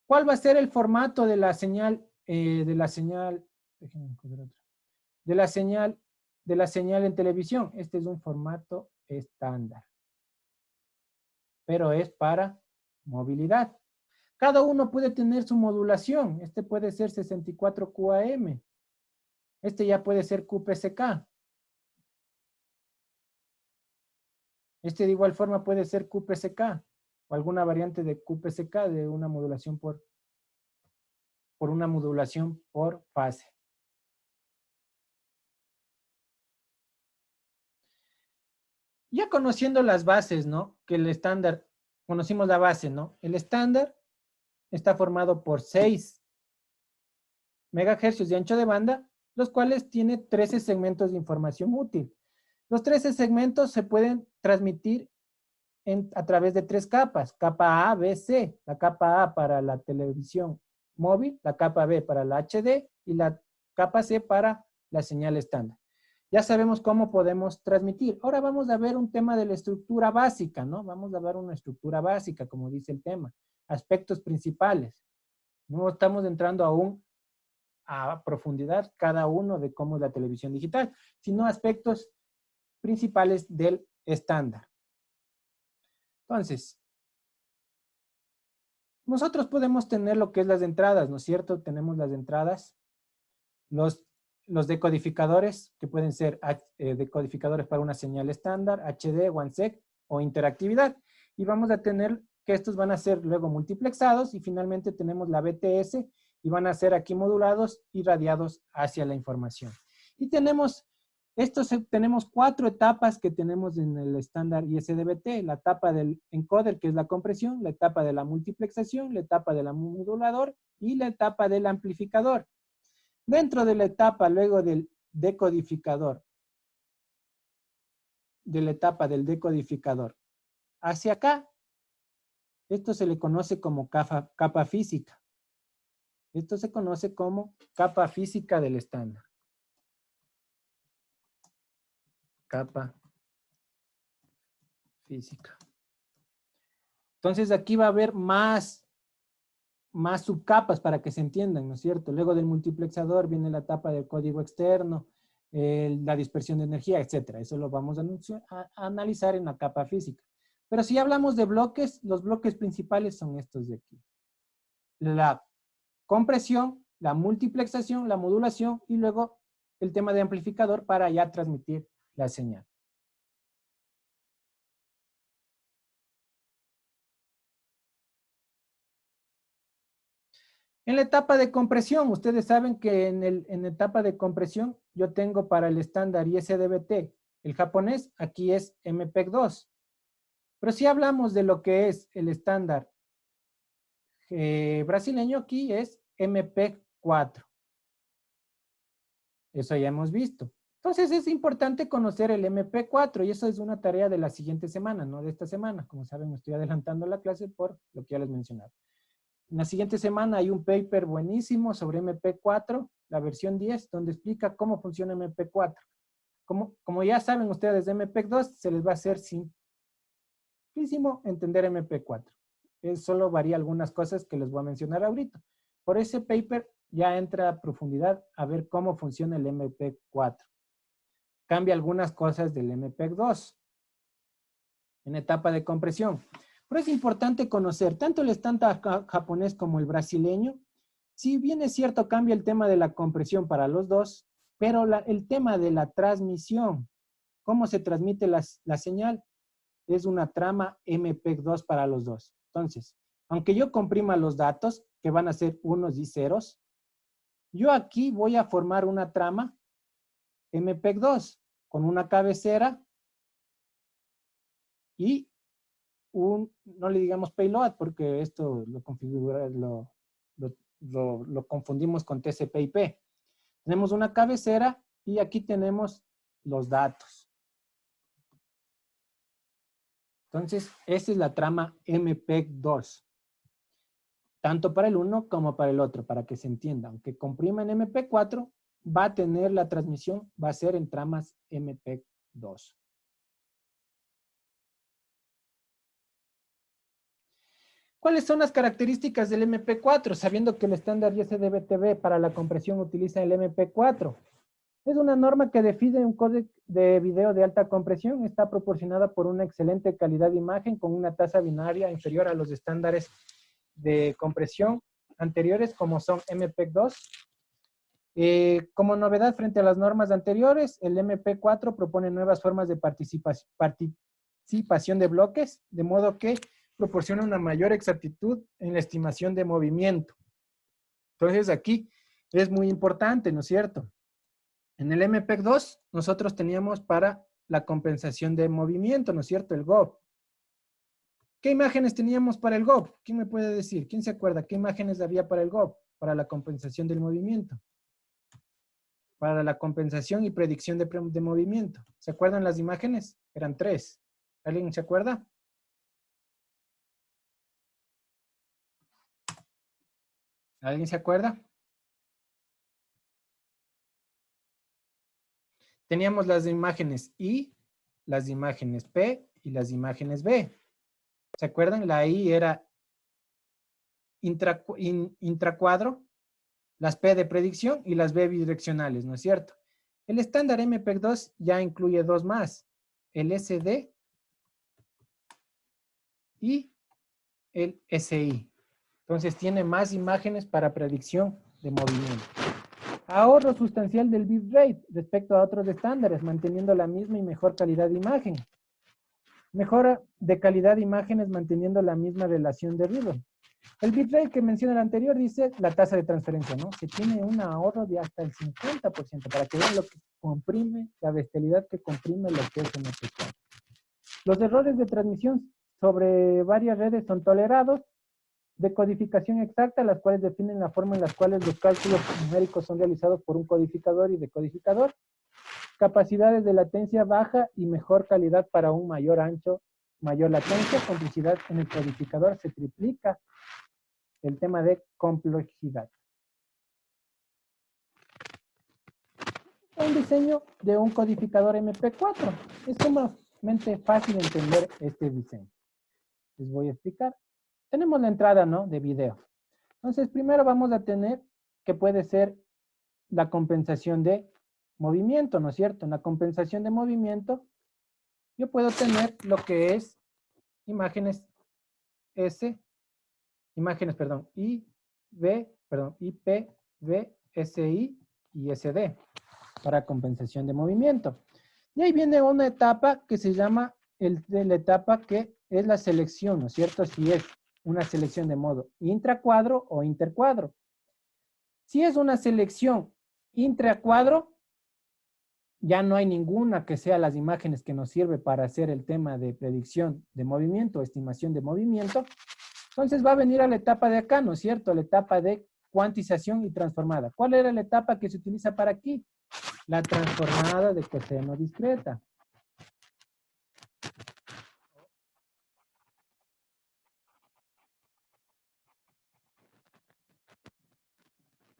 ¿Cuál va a ser el formato de la señal, déjenme encontrar otro. De la señal en televisión? Este es un formato estándar, pero es para movilidad. Cada uno puede tener su modulación. Este puede ser 64 QAM. Este ya puede ser QPSK. Este de igual forma puede ser QPSK o alguna variante de QPSK de una modulación por una modulación por fase. Ya conociendo las bases, ¿no? Que el estándar, conocimos la base, ¿no? El estándar está formado por 6 megahercios de ancho de banda, los cuales tiene 13 segmentos de información útil. Los 13 segmentos se pueden transmitir a través de 3 capas, capa A, B, C. La capa A para la televisión móvil, la capa B para la HD y la capa C para la señal estándar. Ya sabemos cómo podemos transmitir. Ahora vamos a ver un tema de la estructura básica, ¿no? Vamos a ver una estructura básica, como dice el tema. Aspectos principales. No estamos entrando aún a profundidad cada uno de cómo es la televisión digital, sino aspectos principales del estándar. Entonces, nosotros podemos tener lo que es las entradas, ¿no es cierto? Tenemos las entradas, los decodificadores, que pueden ser decodificadores para una señal estándar, HD, OneSec o interactividad. Y vamos a tener que estos van a ser luego multiplexados y finalmente tenemos la BTS y van a ser aquí modulados y radiados hacia la información. Y tenemos, tenemos 4 etapas que tenemos en el estándar ISDBT, la etapa del encoder, que es la compresión, la etapa de la multiplexación, la etapa del modulador y la etapa del amplificador. Dentro de la etapa, luego del decodificador, hacia acá, esto se le conoce como capa física. Esto se conoce como capa física del estándar. Capa física. Entonces aquí va a haber más subcapas para que se entiendan, ¿no es cierto? Luego del multiplexador viene la etapa del código externo, la dispersión de energía, etcétera. Eso lo vamos a analizar en la capa física. Pero si hablamos de bloques, los bloques principales son estos de aquí. La compresión, la multiplexación, la modulación y luego el tema de amplificador para ya transmitir la señal. En la etapa de compresión, ustedes saben que en la etapa de compresión yo tengo para el estándar ISDBT, el japonés, aquí es MPEG-2. Pero si hablamos de lo que es el estándar brasileño, aquí es MPEG-4. Eso ya hemos visto. Entonces es importante conocer el MP4 y eso es una tarea de la siguiente semana, no de esta semana. Como saben, estoy adelantando la clase por lo que ya les mencionaba. En la siguiente semana hay un paper buenísimo sobre MP4, la versión 10, donde explica cómo funciona MP4. Como ya saben ustedes de MP2, se les va a hacer simplísimo entender MP4. Solo varía algunas cosas que les voy a mencionar ahorita. Por ese paper ya entra a profundidad a ver cómo funciona el MP4. Cambia algunas cosas del MP2 en etapa de compresión. Pero es importante conocer tanto el estándar japonés como el brasileño. Si bien es cierto, cambia el tema de la compresión para los dos, pero el tema de la transmisión, cómo se transmite la señal, es una trama MPEG-2 para los dos. Entonces, aunque yo comprima los datos, que van a ser unos y ceros, yo aquí voy a formar una trama MPEG-2 con una cabecera y no le digamos payload porque esto lo configura, lo confundimos con TCP/IP. Tenemos una cabecera y aquí tenemos los datos. Entonces, esa es la trama MPEG-2. Tanto para el uno como para el otro, para que se entienda. Aunque comprima en MP4, va a tener la transmisión, va a ser en tramas MPEG-2. ¿Cuáles son las características del MP4? Sabiendo que el estándar ISDBT para la compresión utiliza el MP4. Es una norma que define un códec de video de alta compresión. Está proporcionada por una excelente calidad de imagen con una tasa binaria inferior a los estándares de compresión anteriores como son MPEG-2. Como novedad frente a las normas anteriores, el MP4 propone nuevas formas de participación de bloques, de modo que proporciona una mayor exactitud en la estimación de movimiento. Entonces aquí es muy importante, ¿no es cierto? En el MPEG-2 nosotros teníamos para la compensación de movimiento, ¿no es cierto? El GOP. ¿Qué imágenes teníamos para el GOP? ¿Quién me puede decir? ¿Quién se acuerda? ¿Qué imágenes había para el GOP? Para la compensación del movimiento. Para la compensación y predicción de movimiento. ¿Se acuerdan las imágenes? Eran 3. ¿Alguien se acuerda? ¿Alguien se acuerda? Teníamos las imágenes I, las imágenes P y las imágenes B. ¿Se acuerdan? La I era intracuadro, las P de predicción y las B bidireccionales, ¿no es cierto? El estándar MPEG-2 ya incluye 2 más, el SD y el SI. Entonces tiene más imágenes para predicción de movimiento. Ahorro sustancial del bitrate respecto a otros estándares, manteniendo la misma y mejor calidad de imagen. Mejora de calidad de imágenes manteniendo la misma relación de ruido. El bitrate que menciona el anterior dice la tasa de transferencia, ¿no? Que tiene un ahorro de hasta el 50% para que vean lo que comprime, la bestialidad que comprime lo que es MP4. Los errores de transmisión sobre varias redes son tolerados. Decodificación exacta, las cuales definen la forma en la cual los cálculos numéricos son realizados por un codificador y decodificador. Capacidades de latencia baja y mejor calidad para un mayor ancho, mayor latencia. Complejidad en el codificador se triplica. El tema de complejidad. Un diseño de un codificador MP4. Es sumamente fácil entender este diseño. Les voy a explicar. Tenemos la entrada, ¿no? De video. Entonces, primero vamos a tener que puede ser la compensación de movimiento, ¿no es cierto? En la compensación de movimiento, yo puedo tener lo que es imágenes IP, V, SI y SD para compensación de movimiento. Y ahí viene una etapa que se llama la etapa que es la selección, ¿no es cierto? Si es una selección de modo intracuadro o intercuadro. Si es una selección intracuadro, ya no hay ninguna que sea las imágenes que nos sirve para hacer el tema de predicción de movimiento, estimación de movimiento. Entonces va a venir a la etapa de acá, ¿no es cierto? La etapa de cuantización y transformada. ¿Cuál era la etapa que se utiliza para aquí? La transformada de coseno discreta.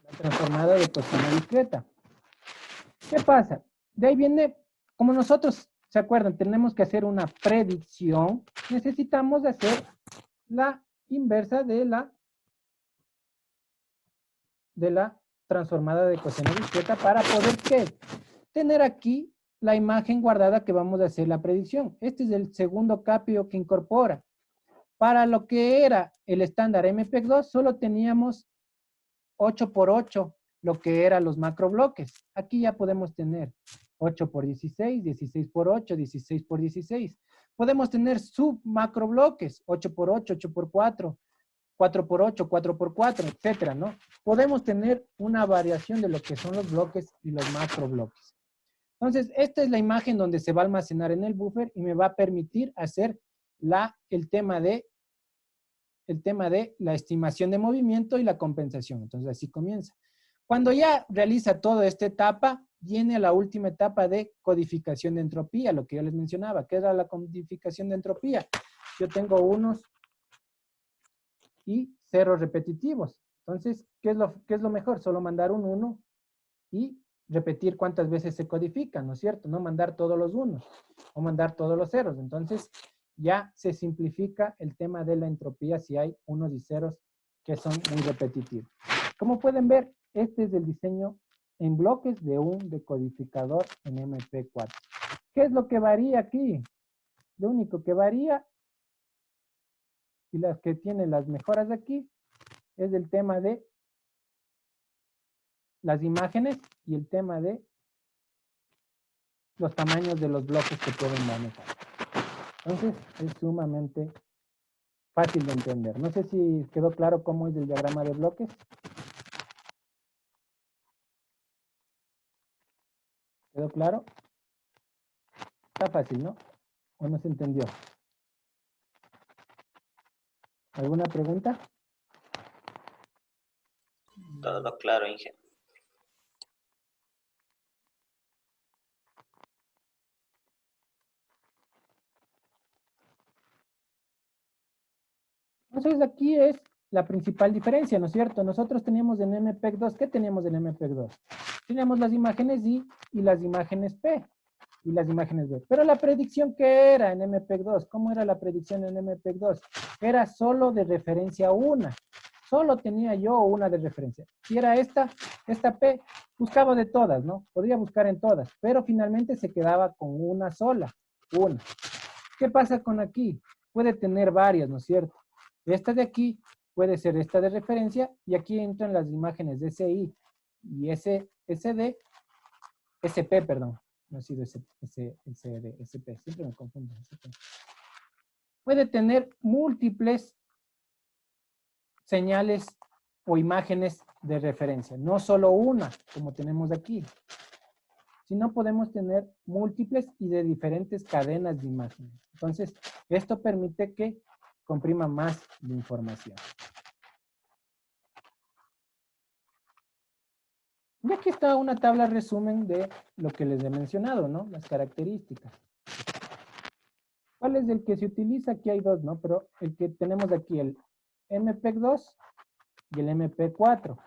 La transformada de coseno discreta. ¿Qué pasa? De ahí viene, como nosotros, ¿se acuerdan? Tenemos que hacer una predicción. Necesitamos hacer la inversa de la transformada de coseno discreta para poder ¿qué? Tener aquí la imagen guardada que vamos a hacer la predicción. Este es el segundo capio que incorpora. Para lo que era el estándar MPEG-2 solo teníamos 8 por 8, lo que eran los macrobloques. Aquí ya podemos tener 8 por 16, 16 por 8, 16 por 16. Podemos tener submacrobloques, 8 por 8, 8 por 4, 4 por 8, 4 por 4, etcétera, ¿no? Podemos tener una variación de lo que son los bloques y los macrobloques. Entonces, esta es la imagen donde se va a almacenar en el buffer y me va a permitir hacer el tema de la estimación de movimiento y la compensación. Entonces, así comienza. Cuando ya realiza toda esta etapa, viene a la última etapa de codificación de entropía, lo que yo les mencionaba. ¿Qué era la codificación de entropía? Yo tengo unos y ceros repetitivos. Entonces, ¿qué es lo mejor? Solo mandar un 1 y repetir cuántas veces se codifican, ¿no es cierto? No mandar todos los unos o mandar todos los ceros. Entonces, ya se simplifica el tema de la entropía si hay unos y ceros que son muy repetitivos. Como pueden ver, este es el diseño en bloques de un decodificador en MP4. ¿Qué es lo que varía aquí? Lo único que varía y las que tienen las mejoras aquí es el tema de las imágenes y el tema de los tamaños de los bloques que pueden manejar. Entonces, es sumamente fácil de entender. No sé si quedó claro cómo es el diagrama de bloques. ¿Quedó claro? Está fácil, ¿no? ¿O no se entendió? ¿Alguna pregunta? Todo claro, Inge. Entonces aquí es la principal diferencia, ¿no es cierto? Nosotros teníamos en MPEG-2, ¿qué teníamos en MPEG-2? Teníamos las imágenes I y las imágenes P y las imágenes B. Pero la predicción, ¿qué era en MPEG-2? ¿Cómo era la predicción en MPEG-2? Era solo de referencia una. Solo tenía yo una de referencia. Si era esta P, buscaba de todas, ¿no? Podría buscar en todas, pero finalmente se quedaba con una sola, una. ¿Qué pasa con aquí? puede tener varias, ¿no es cierto? Esta de aquí puede ser esta de referencia y aquí entran las imágenes de SI y SD, SP, perdón. No ha sido SD, SP, siempre me confundo. SP. Puede tener múltiples señales o imágenes de referencia, no solo una, como tenemos aquí, sino podemos tener múltiples y de diferentes cadenas de imágenes. Entonces, esto permite que comprima más la información. Y aquí está una tabla resumen de lo que les he mencionado, ¿no? Las características. ¿Cuál es el que se utiliza? Aquí hay dos, ¿no? Pero el que tenemos aquí, el MPEG-2 y el MP4.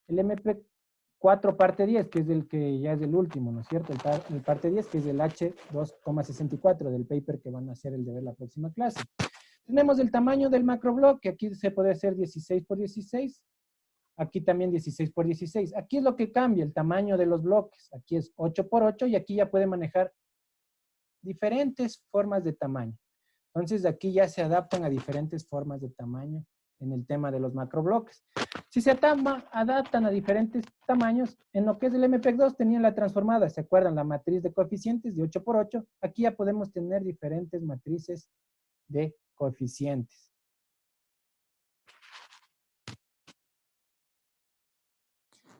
El MP4 parte 10, que es el que ya es el último, ¿no es cierto? El parte 10, que es el H2,64 del paper que van a hacer el de ver la próxima clase. Tenemos el tamaño del macroblock, que aquí se puede hacer 16 por 16. Aquí también 16 por 16. Aquí es lo que cambia, el tamaño de los bloques. Aquí es 8 por 8 y aquí ya puede manejar diferentes formas de tamaño. Entonces, aquí ya se adaptan a diferentes formas de tamaño en el tema de los macrobloques. Si se adaptan a diferentes tamaños, en lo que es el MPEG-2 tenían la transformada, ¿se acuerdan? La matriz de coeficientes de 8 por 8. Aquí ya podemos tener diferentes matrices de coeficientes.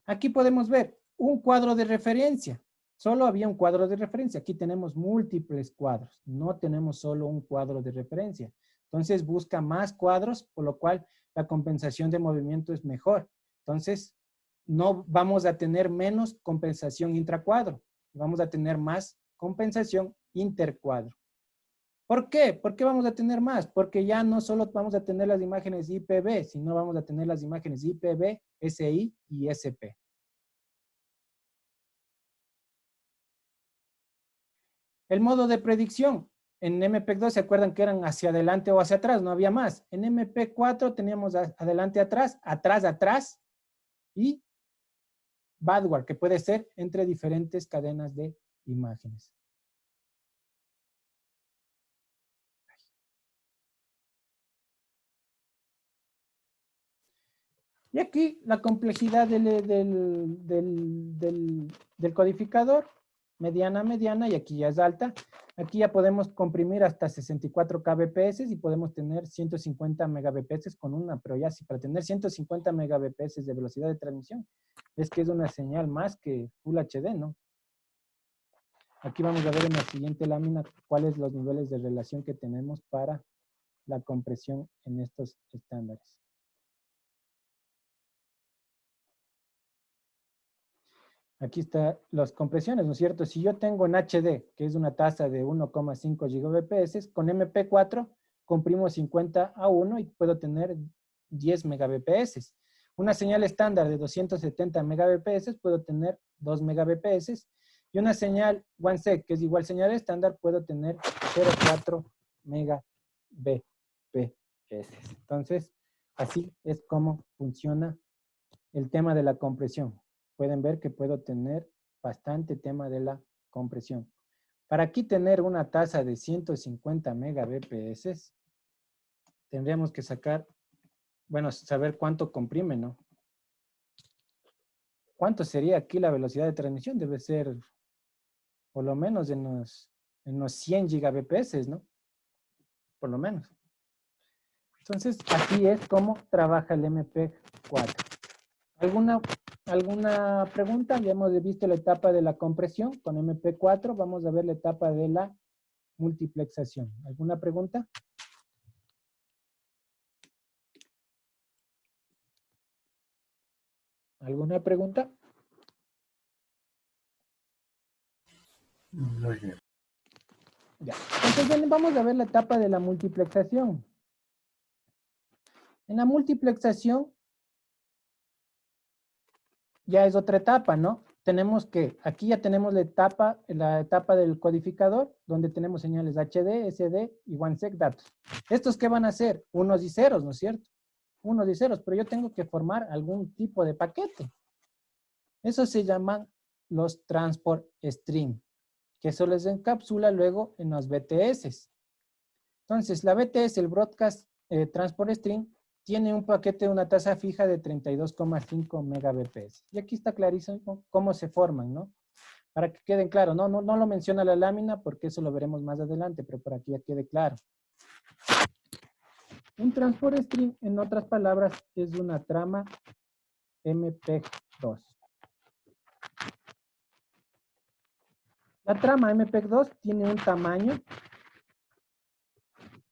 Aquí podemos ver un cuadro de referencia. Solo había un cuadro de referencia. Aquí tenemos múltiples cuadros. No tenemos solo un cuadro de referencia. Entonces busca más cuadros, por lo cual la compensación de movimiento es mejor. Entonces no vamos a tener menos compensación intracuadro. Vamos a tener más compensación intercuadro. ¿Por qué? ¿Por qué vamos a tener más? Porque ya no solo vamos a tener las imágenes IPB, sino vamos a tener las imágenes IPB, SI y SP. El modo de predicción. En MPEG-2 se acuerdan que eran hacia adelante o hacia atrás, no había más. En MP4 teníamos adelante, atrás, atrás y backward, que puede ser entre diferentes cadenas de imágenes. Y aquí la complejidad del codificador, mediana, y aquí ya es alta. Aquí ya podemos comprimir hasta 64 kbps y podemos tener 150 megabps con una, pero ya si para tener 150 megabps de velocidad de transmisión, es que es una señal más que Full HD, ¿no? Aquí vamos a ver en la siguiente lámina cuáles son los niveles de relación que tenemos para la compresión en estos estándares. Aquí están las compresiones, ¿no es cierto? Si yo tengo en HD, que es una tasa de 1,5 gigabps, con MP4 comprimo 50 a 1 y puedo tener 10 megabps. Una señal estándar de 270 megabps puedo tener 2 megabps. Y una señal OneSec, que es igual señal estándar, puedo tener 0,4 megabps. Entonces, así es como funciona el tema de la compresión. Pueden ver que puedo tener bastante tema de la compresión. Para aquí tener una tasa de 150 megabps, tendríamos que sacar, bueno, saber cuánto comprime, ¿no? ¿Cuánto sería aquí la velocidad de transmisión? Debe ser por lo menos en los 100 gigabps, ¿no? Por lo menos. Entonces, así es como trabaja el MP4. ¿Alguna pregunta? Ya hemos visto la etapa de la compresión con MP4. Vamos a ver la etapa de la multiplexación. ¿Alguna pregunta? ¿Alguna pregunta? Muy bien. Ya. Entonces vamos a ver la etapa de la multiplexación. En la multiplexación ya es otra etapa, ¿no? Tenemos que, aquí ya tenemos la etapa del codificador, donde tenemos señales HD, SD y OneSec datos. ¿Estos qué van a hacer? Unos y ceros, ¿no es cierto? Unos y ceros, pero yo tengo que formar algún tipo de paquete. Eso se llaman los transport stream, que eso les encapsula luego en los BTS. Entonces, la BTS, el Broadcast Transport String, tiene un paquete de una tasa fija de 32,5 megabps. Y aquí está clarísimo cómo se forman, ¿no? Para que queden claro, no lo menciona la lámina porque eso lo veremos más adelante, pero para que ya quede claro. Un transport string, en otras palabras, es una trama MPEG-2. La trama MPEG-2 tiene un tamaño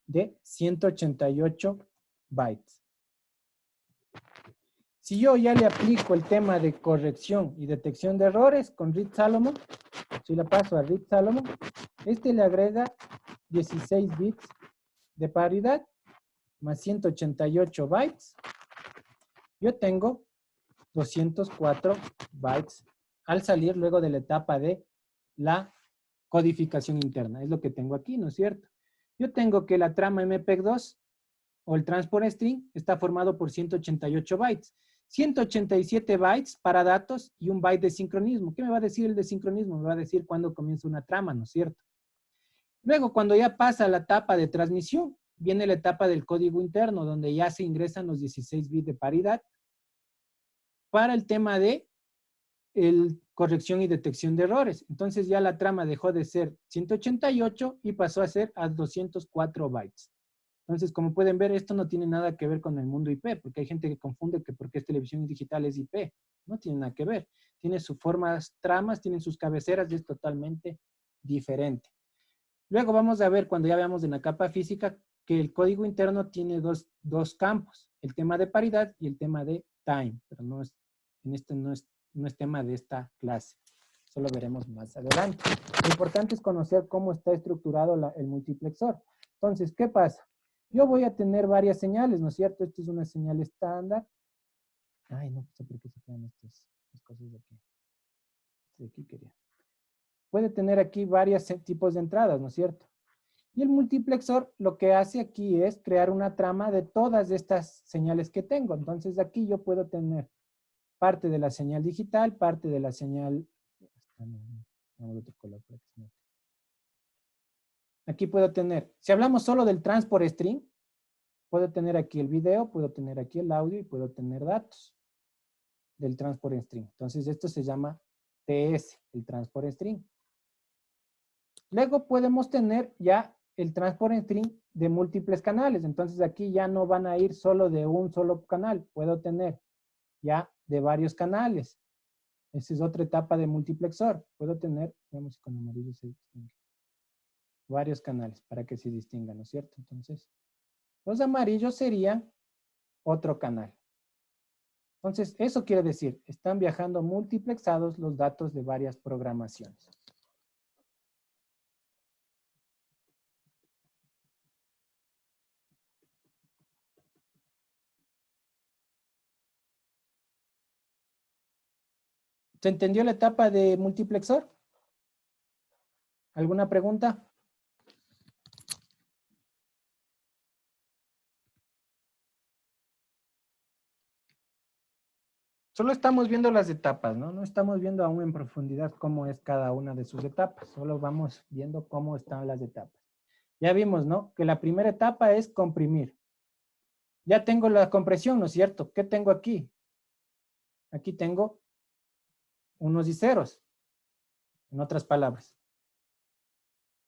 de 188 bytes. Si yo ya le aplico el tema de corrección y detección de errores con Reed Salomon, si la paso a Reed Salomon, este le agrega 16 bits de paridad más 188 bytes. Yo tengo 204 bytes al salir luego de la etapa de la codificación interna. Es lo que tengo aquí, ¿no es cierto? Yo tengo que la trama MPEG-2 o el transport string está formado por 188 bytes. 187 bytes para datos y un byte de sincronismo. ¿Qué me va a decir el de sincronismo? Me va a decir cuándo comienza una trama, ¿no es cierto? Luego, cuando ya pasa la etapa de transmisión, viene la etapa del código interno, donde ya se ingresan los 16 bits de paridad para el tema de corrección y detección de errores. Entonces ya la trama dejó de ser 188 y pasó a ser a 204 bytes. Entonces, como pueden ver, esto no tiene nada que ver con el mundo IP, porque hay gente que confunde que porque es televisión digital es IP. No tiene nada que ver. Tiene sus formas, tramas, tienen sus cabeceras y es totalmente diferente. Luego vamos a ver, cuando ya veamos en la capa física, que el código interno tiene dos campos, el tema de paridad y el tema de time, pero no es, en este no es tema de esta clase. Eso lo veremos más adelante. Lo importante es conocer cómo está estructurado el multiplexor. Entonces, ¿qué pasa? Yo voy a tener varias señales, ¿no es cierto? Esta es una señal estándar. Ay, no sé por qué se crean estas cosas de aquí. De aquí quería. Puede tener aquí varios tipos de entradas, ¿no es cierto? Y el multiplexor lo que hace aquí es crear una trama de todas estas señales que tengo. Entonces aquí yo puedo tener parte de la señal digital, parte de la señal... Aquí puedo tener, si hablamos solo del transport string, puedo tener aquí el video, puedo tener aquí el audio y puedo tener datos del transport string. Entonces esto se llama TS, el transport string. Luego podemos tener ya el transport string de múltiples canales. Entonces aquí ya no van a ir solo de un solo canal. Puedo tener ya de varios canales. Esa es otra etapa de multiplexor. Puedo tener, veamos si con amarillo se distingue, varios canales para que se distingan, ¿no es cierto? Entonces, los amarillos serían otro canal. Entonces, eso quiere decir, están viajando multiplexados los datos de varias programaciones. ¿Se entendió la etapa de multiplexor? ¿Alguna pregunta? Solo estamos viendo las etapas, ¿no? No estamos viendo aún en profundidad cómo es cada una de sus etapas. Solo vamos viendo cómo están las etapas. Ya vimos, ¿no? Que la primera etapa es comprimir. Ya tengo la compresión, ¿no es cierto? ¿Qué tengo aquí? Aquí tengo unos y ceros, en otras palabras.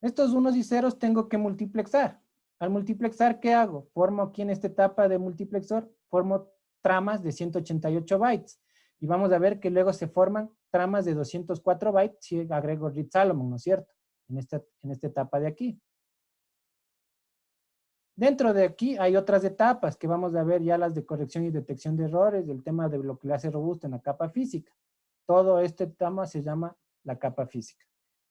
Estos unos y ceros tengo que multiplexar. Al multiplexar, ¿qué hago? Formo aquí en esta etapa de multiplexor, formo tramas de 188 bytes. Y vamos a ver que luego se forman tramas de 204 bytes si agrego Reed Salomon, ¿no es cierto? En esta etapa de aquí. Dentro de aquí hay otras etapas que vamos a ver ya las de corrección y detección de errores, el tema de lo que le hace robusto en la capa física. Todo este tema se llama la capa física.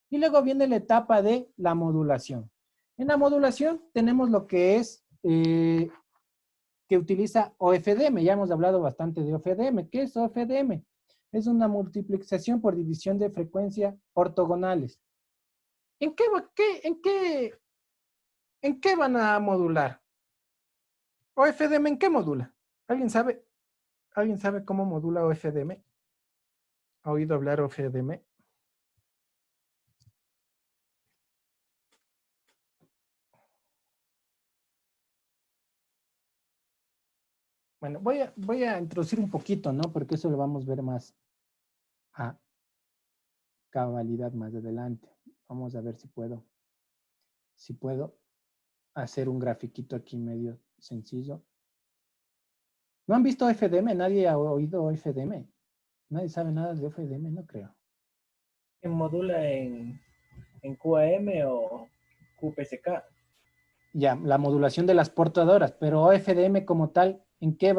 Y luego viene la etapa de la modulación. En la modulación tenemos lo que es, que utiliza OFDM. Ya hemos hablado bastante de OFDM. ¿Qué es OFDM? Es una multiplicación por división de frecuencia ortogonales. ¿En qué van a modular? ¿OFDM en qué modula? ¿Alguien sabe? ¿Alguien sabe cómo modula OFDM? ¿Ha oído hablar OFDM? Bueno, voy a introducir un poquito, ¿no? Porque eso lo vamos a ver más a cabalidad más adelante. Vamos a ver si puedo hacer un grafiquito aquí medio sencillo. ¿No han visto FDM? ¿Nadie ha oído FDM? ¿Nadie sabe nada de FDM? No creo. ¿Se modula en QAM o QPSK? Ya, la modulación de las portadoras, pero FDM como tal, ¿en qué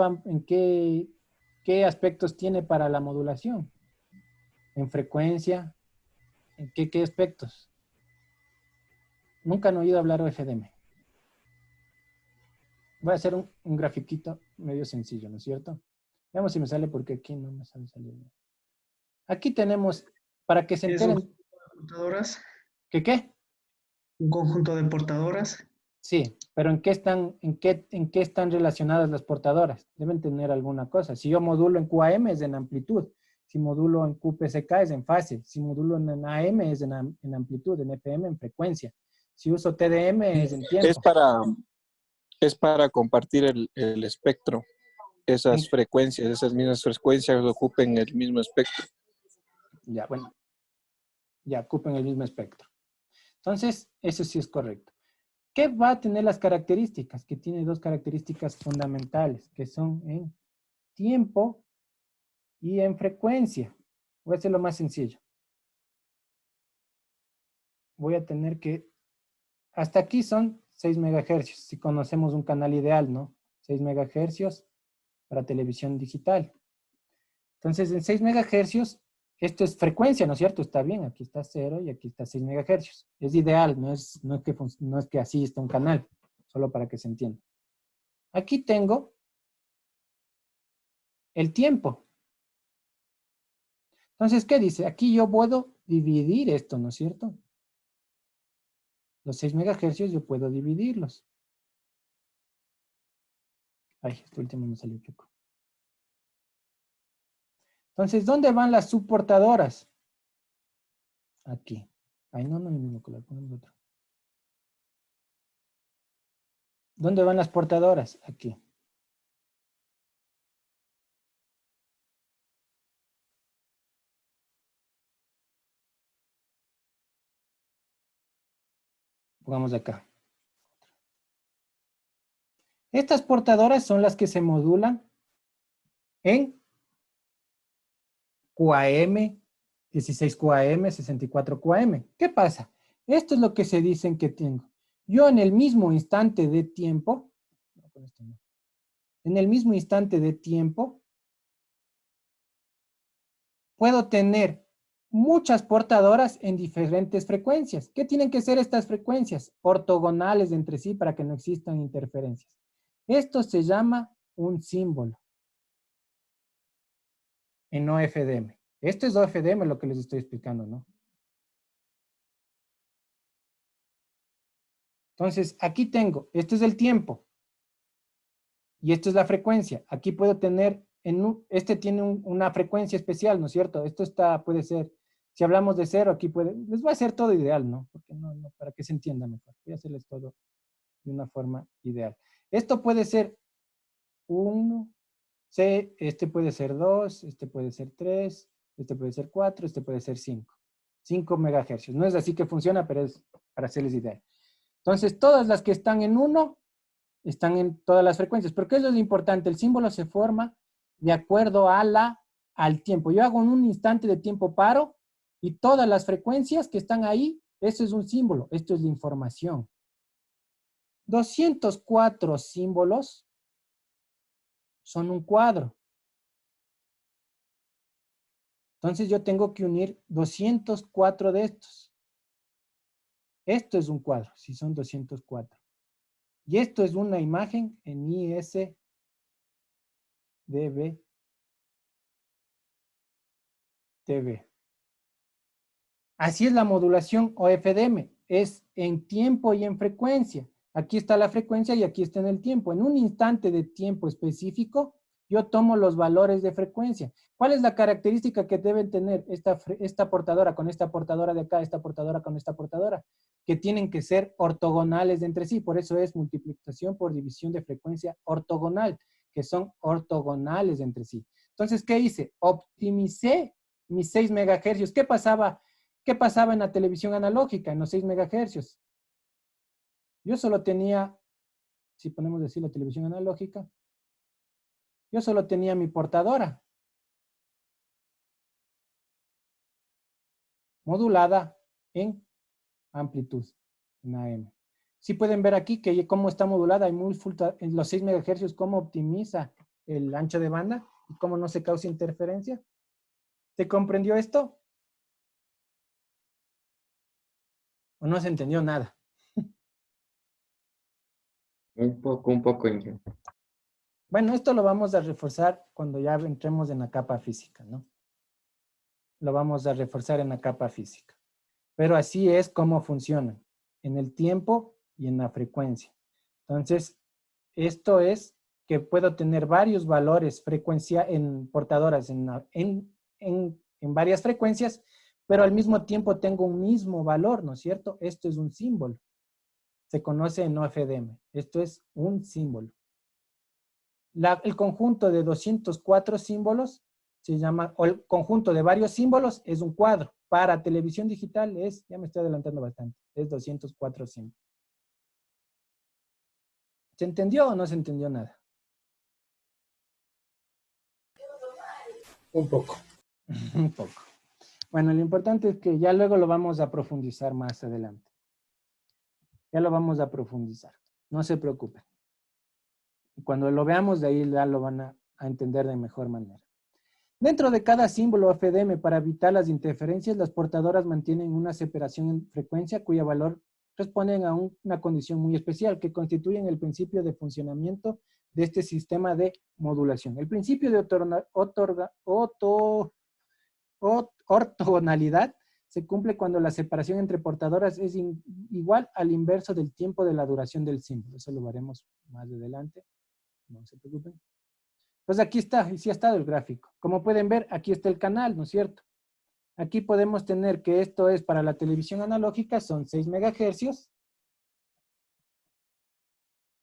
aspectos tiene para la modulación? ¿En frecuencia? ¿En qué aspectos? Nunca han oído hablar de FDM. Voy a hacer un grafiquito medio sencillo, ¿no es cierto? Veamos si me sale porque aquí no me sale salir bien. Aquí tenemos, para que se ¿Es un enteren. conjunto de portadoras? ¿Qué? ¿Un conjunto de portadoras? Sí, pero ¿en qué están relacionadas las portadoras? Deben tener alguna cosa. Si yo modulo en QAM es en amplitud. Si modulo en QPSK es en fase. Si modulo en AM es en amplitud. En FM en frecuencia. Si uso TDM es en tiempo. Es para compartir el espectro. Esas frecuencias, esas mismas frecuencias ocupen el mismo espectro. Ya, bueno. Ya ocupen el mismo espectro. Entonces, eso sí es correcto. ¿Qué va a tener las características? Que tiene dos características fundamentales, que son en tiempo y en frecuencia. Voy a hacerlo más sencillo. Voy a tener que... Hasta aquí son 6 megahercios, si conocemos un canal ideal, ¿no? 6 megahercios para televisión digital. Entonces, en 6 megahercios, esto es frecuencia, ¿no es cierto? Está bien, aquí está 0 y aquí está 6 megahercios. Es ideal, no es que así está un canal, solo para que se entienda. Aquí tengo el tiempo. Entonces, ¿qué dice? Aquí yo puedo dividir esto, ¿no es cierto? Los 6 megahercios yo puedo dividirlos. Ay, este último me salió chuco. Entonces, ¿dónde van las subportadoras? Aquí. Ay, no el mismo color, ponemos otro. ¿Dónde van las portadoras? Aquí. Pongamos acá. Estas portadoras son las que se modulan en QAM, 16 QAM, 64 QAM. ¿Qué pasa? Esto es lo que se dicen que tengo. Yo en el mismo instante de tiempo, en el mismo instante de tiempo, puedo tener muchas portadoras en diferentes frecuencias. ¿Qué tienen que ser estas frecuencias? Ortogonales entre sí para que no existan interferencias. Esto se llama un símbolo en OFDM. Esto es OFDM lo que les estoy explicando, ¿no? Entonces, aquí tengo, este es el tiempo y esto es la frecuencia. Aquí puedo tener, este tiene una frecuencia especial, ¿no es cierto? Esto puede ser, si hablamos de 0, aquí les voy a hacer todo ideal, ¿no? Porque no, para que se entienda mejor. Voy a hacerles todo de una forma ideal. Esto puede ser 1, este puede ser 2, este puede ser 3, este puede ser 4, este puede ser 5. 5 megahercios. No es así que funciona, pero es para hacerles idea. Entonces, todas las que están en 1 están en todas las frecuencias. ¿Pero qué es lo importante? El símbolo se forma de acuerdo al tiempo. Yo hago en un instante de tiempo paro y todas las frecuencias que están ahí, eso es un símbolo. Esto es la información. 204 símbolos son un cuadro. Entonces yo tengo que unir 204 de estos. Esto es un cuadro, si son 204. Y esto es una imagen en ISDB. TV. Así es la modulación OFDM. Es en tiempo y en frecuencia. Aquí está la frecuencia y aquí está en el tiempo. En un instante de tiempo específico, yo tomo los valores de frecuencia. ¿Cuál es la característica que deben tener esta portadora con esta portadora de acá, esta portadora con esta portadora? Que tienen que ser ortogonales de entre sí. Por eso es multiplicación por división de frecuencia ortogonal. que son ortogonales entre sí. Entonces, ¿qué hice? Optimicé mis 6 megahercios. ¿Qué pasaba en la televisión analógica, en los 6 megahercios? Yo solo tenía, si ponemos decir la televisión analógica, yo solo tenía mi portadora modulada en amplitud, en AM. Sí pueden ver aquí que cómo está modulada en los 6 megahercios, cómo optimiza el ancho de banda y cómo no se causa interferencia. ¿Se comprendió esto? ¿O no se entendió nada? Un poco, Inge. Bueno, esto lo vamos a reforzar cuando ya entremos en la capa física, ¿no? Lo vamos a reforzar en la capa física. Pero así es como funcionan, en el tiempo y en la frecuencia. Entonces, esto es que puedo tener varios valores en portadoras en varias frecuencias, pero al mismo tiempo tengo un mismo valor, ¿no es cierto? Esto es un símbolo. Se conoce en OFDM. Esto es un símbolo. El conjunto de 204 símbolos se llama, o el conjunto de varios símbolos es un cuadro. Para televisión digital ya me estoy adelantando bastante, es 204 símbolos. ¿Se entendió o no se entendió nada? Un poco. Un poco. Bueno, lo importante es que ya luego lo vamos a profundizar más adelante. Ya lo vamos a profundizar. No se preocupen. Y cuando lo veamos de ahí ya lo van a entender de mejor manera. Dentro de cada símbolo FDM, para evitar las interferencias, las portadoras mantienen una separación en frecuencia cuyo valor responden a una condición muy especial que constituyen el principio de funcionamiento de este sistema de modulación. El principio de ortogonalidad se cumple cuando la separación entre portadoras es igual al inverso del tiempo de la duración del símbolo. Eso lo veremos más adelante. No se preocupen. Pues aquí está, y sí ha estado el gráfico. Como pueden ver, aquí está el canal, ¿no es cierto? Aquí podemos tener que esto es para la televisión analógica, son 6 megahercios.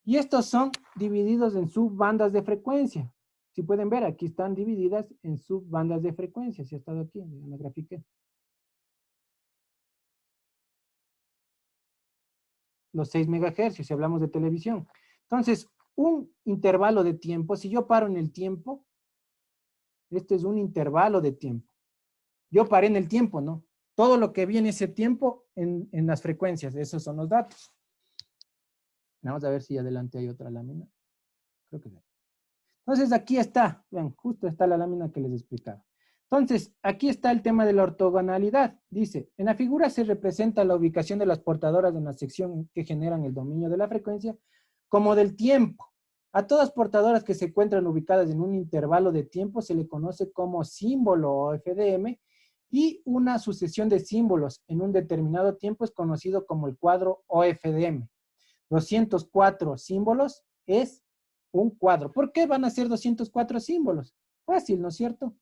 Y estos son divididos en subbandas de frecuencia. Si pueden ver, aquí están divididas en subbandas de frecuencia. Si ha estado aquí, en la gráfica. Los 6 megahercios, si hablamos de televisión. Entonces, un intervalo de tiempo, si yo paro en el tiempo, este es un intervalo de tiempo. Yo paré en el tiempo, ¿no? Todo lo que viene ese tiempo en las frecuencias, esos son los datos. Vamos a ver si adelante hay otra lámina. Creo que no. Entonces, aquí está, vean, justo está la lámina que les explicaba. Entonces, aquí está el tema de la ortogonalidad. Dice, en la figura se representa la ubicación de las portadoras en la sección que generan el dominio de la frecuencia como del tiempo. A todas portadoras que se encuentran ubicadas en un intervalo de tiempo se le conoce como símbolo o FDM y una sucesión de símbolos en un determinado tiempo es conocido como el cuadro OFDM. 204 símbolos es un cuadro. ¿Por qué van a ser 204 símbolos? Fácil, ¿no es cierto?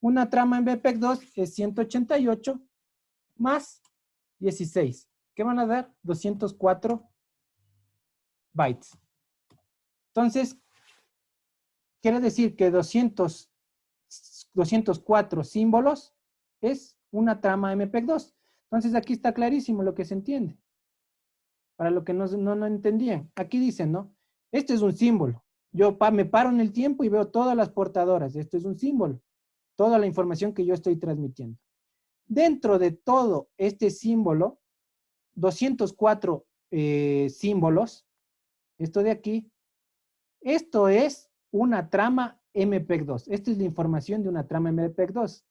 Una trama en BPEG2 es 188 más 16. ¿Qué van a dar? 204 bytes. Entonces, quiere decir que 204 símbolos es una trama MPEG-2. Entonces, aquí está clarísimo lo que se entiende. Para lo que no entendían. Aquí dicen, ¿no? Este es un símbolo. Yo me paro en el tiempo y veo todas las portadoras. Esto es un símbolo. Toda la información que yo estoy transmitiendo. Dentro de todo este símbolo, 204 símbolos, esto de aquí, esto es una trama MPEG-2. Esta es la información de una trama MPEG-2.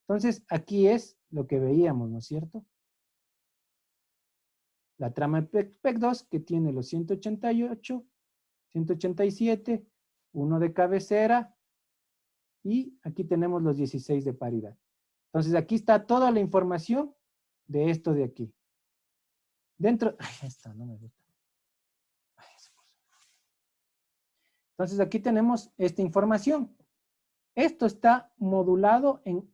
Entonces, aquí es lo que veíamos, ¿no es cierto? La trama MPEG-2 que tiene los 188, 187, uno de cabecera y aquí tenemos los 16 de paridad. Entonces, aquí está toda la información de esto de aquí. Dentro, esto no me gusta. Entonces, aquí tenemos esta información. Esto está modulado en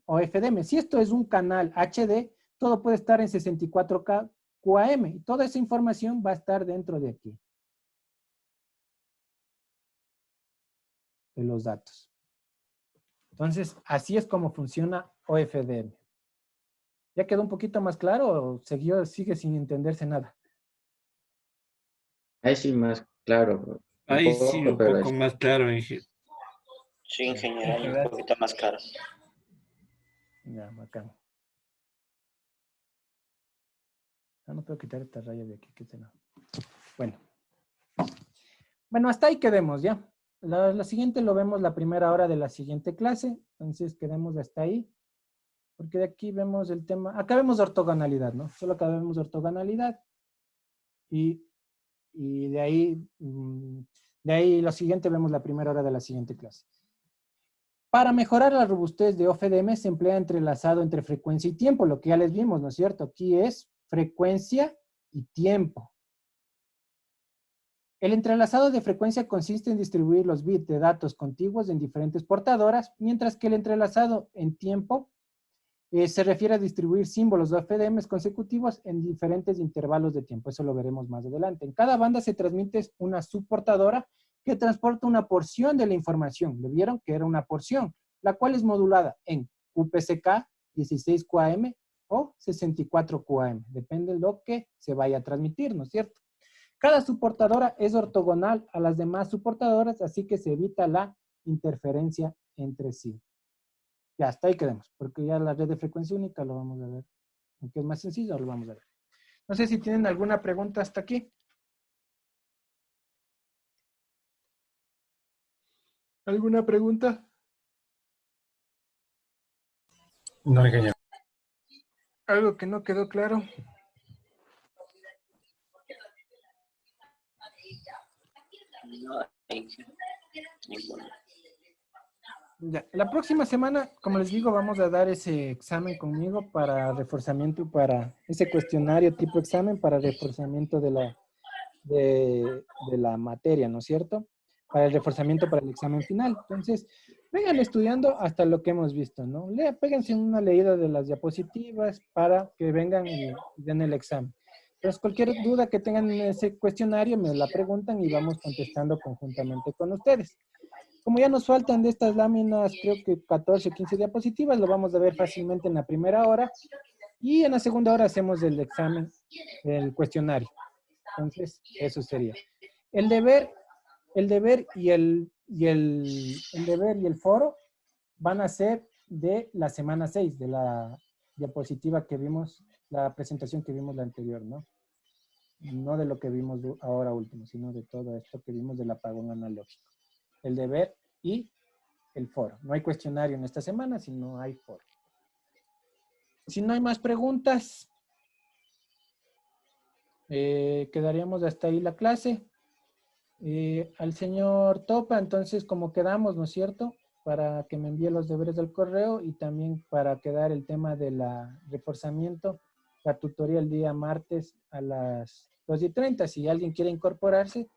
OFDM. Si esto es un canal HD, todo puede estar en 64K QAM y toda esa información va a estar dentro de aquí. de los datos. Entonces, así es como funciona OFDM. ¿Ya quedó un poquito más claro o sigue sin entenderse nada? Ahí sí más claro, un Ahí sí, poco, un pero poco más claro, Inge. Sí, ingeniero, Muchas ahí un gracias. poquito más claro. Ya, bacán. Ah, no puedo quitar esta raya de aquí, que se no. Bueno. Bueno, hasta ahí quedemos, ¿ya? La siguiente lo vemos la primera hora de la siguiente clase. Entonces, quedemos hasta ahí. Porque de aquí vemos el tema. Acá vemos ortogonalidad, ¿no? Solo acá vemos ortogonalidad. Y de ahí lo siguiente vemos la primera hora de la siguiente clase. Para mejorar la robustez de OFDM se emplea entrelazado entre frecuencia y tiempo, lo que ya les vimos, ¿no es cierto? Aquí es frecuencia y tiempo. El entrelazado de frecuencia consiste en distribuir los bits de datos contiguos en diferentes portadoras, mientras que el entrelazado en tiempo se refiere a distribuir símbolos de OFDMs consecutivos en diferentes intervalos de tiempo. Eso lo veremos más adelante. En cada banda se transmite una subportadora que transporta una porción de la información. ¿Le vieron? Que era una porción, la cual es modulada en QPSK, 16 QAM o 64 QAM. Depende de lo que se vaya a transmitir, ¿no es cierto? Cada subportadora es ortogonal a las demás subportadoras, así que se evita la interferencia entre sí. Ya, hasta ahí quedemos, porque ya la red de frecuencia única lo vamos a ver. Aunque es más sencillo, lo vamos a ver. No sé si tienen alguna pregunta hasta aquí. ¿Alguna pregunta? No, ingeniero. ¿Algo que no quedó claro? No, Inge. Ninguno. Ya. La próxima semana, como les digo, vamos a dar ese examen conmigo para reforzamiento, para ese cuestionario tipo examen para reforzamiento de la materia, ¿no es cierto? Para el reforzamiento para el examen final. Entonces, vengan estudiando hasta lo que hemos visto, ¿no? Péguense una leída de las diapositivas para que vengan y den el examen. Entonces, cualquier duda que tengan en ese cuestionario, me la preguntan y vamos contestando conjuntamente con ustedes. Como ya nos faltan de estas láminas, creo que 14 o 15 diapositivas, lo vamos a ver fácilmente en la primera hora. Y en la segunda hora hacemos el examen, el cuestionario. Entonces, eso sería. El deber y el foro van a ser de la semana 6, de la diapositiva que vimos, la presentación que vimos la anterior, ¿no? No de lo que vimos ahora último, sino de todo esto que vimos del apagón analógico. El deber y el foro. No hay cuestionario en esta semana, sino hay foro. Si no hay más preguntas, quedaríamos hasta ahí la clase. Al señor Topa, entonces, como quedamos, ¿no es cierto? Para que me envíe los deberes del correo y también para quedar el tema de la reforzamiento, la tutoría el día martes a las 2:30. Si alguien quiere incorporarse,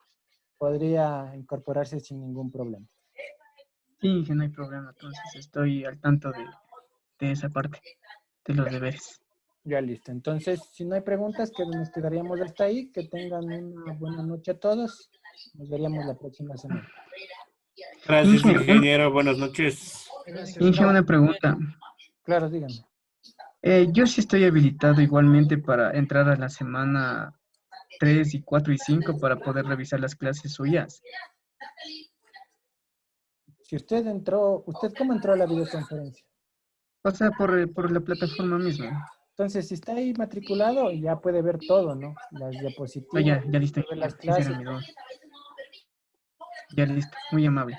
podría incorporarse sin ningún problema. Sí, que no hay problema, entonces estoy al tanto de esa parte, de los deberes. Ya listo. Entonces, si no hay preguntas, que nos quedaríamos hasta ahí. Que tengan una buena noche a todos. Nos veríamos la próxima semana. Gracias, Inge, ingeniero. Buenas noches. Inge, una pregunta. Claro, díganme. Yo sí estoy habilitado igualmente para entrar a la semana 3 y 4 y 5 para poder revisar las clases suyas. Si usted entró, ¿usted cómo entró a la videoconferencia? O sea, por la plataforma misma. Entonces, si está ahí matriculado, ya puede ver todo, ¿no? Las Ah, diapositivas, ya listo. puede ver las Esa era clases. mi duda. Ya listo, muy amable.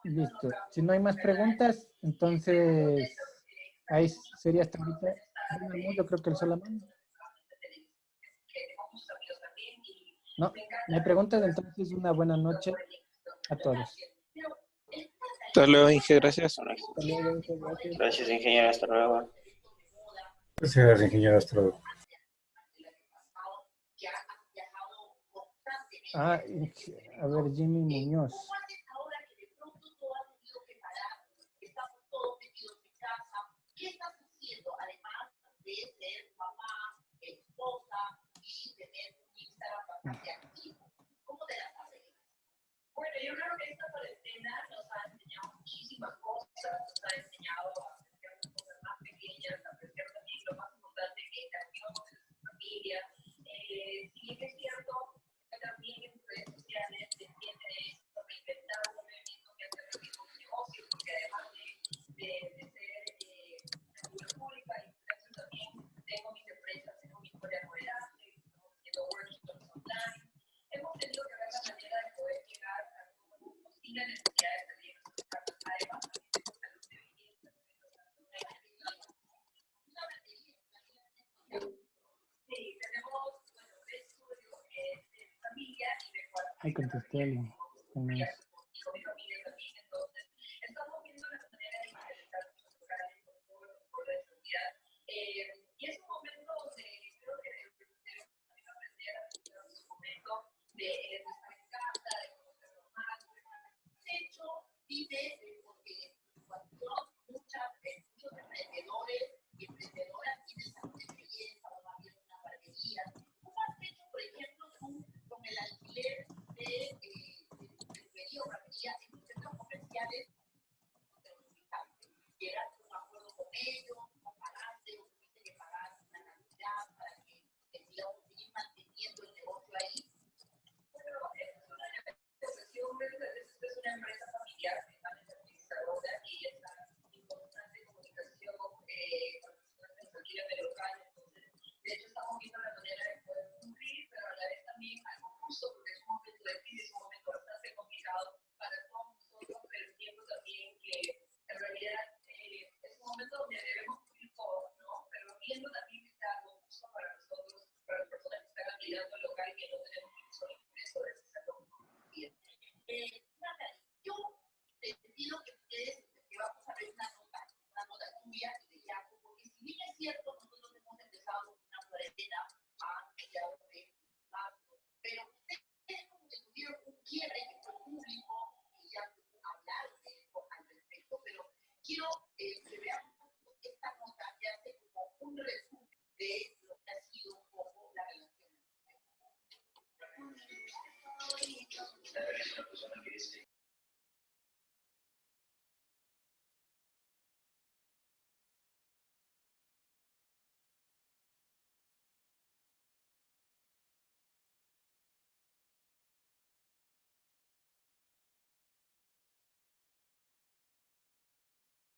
Listo. Si no hay más preguntas, entonces, ahí sería hasta ahorita. Bueno, yo creo que el solamente. No, no hay preguntas, entonces una buena noche a todos. Hasta luego, Inge, gracias. Hasta luego, muchas gracias. Gracias, ingeniero. Hasta luego. Gracias, ingeniero Astro. Ah, a ver, Jimmy Muñoz. Ahí contesté alguien. ¿Quién es?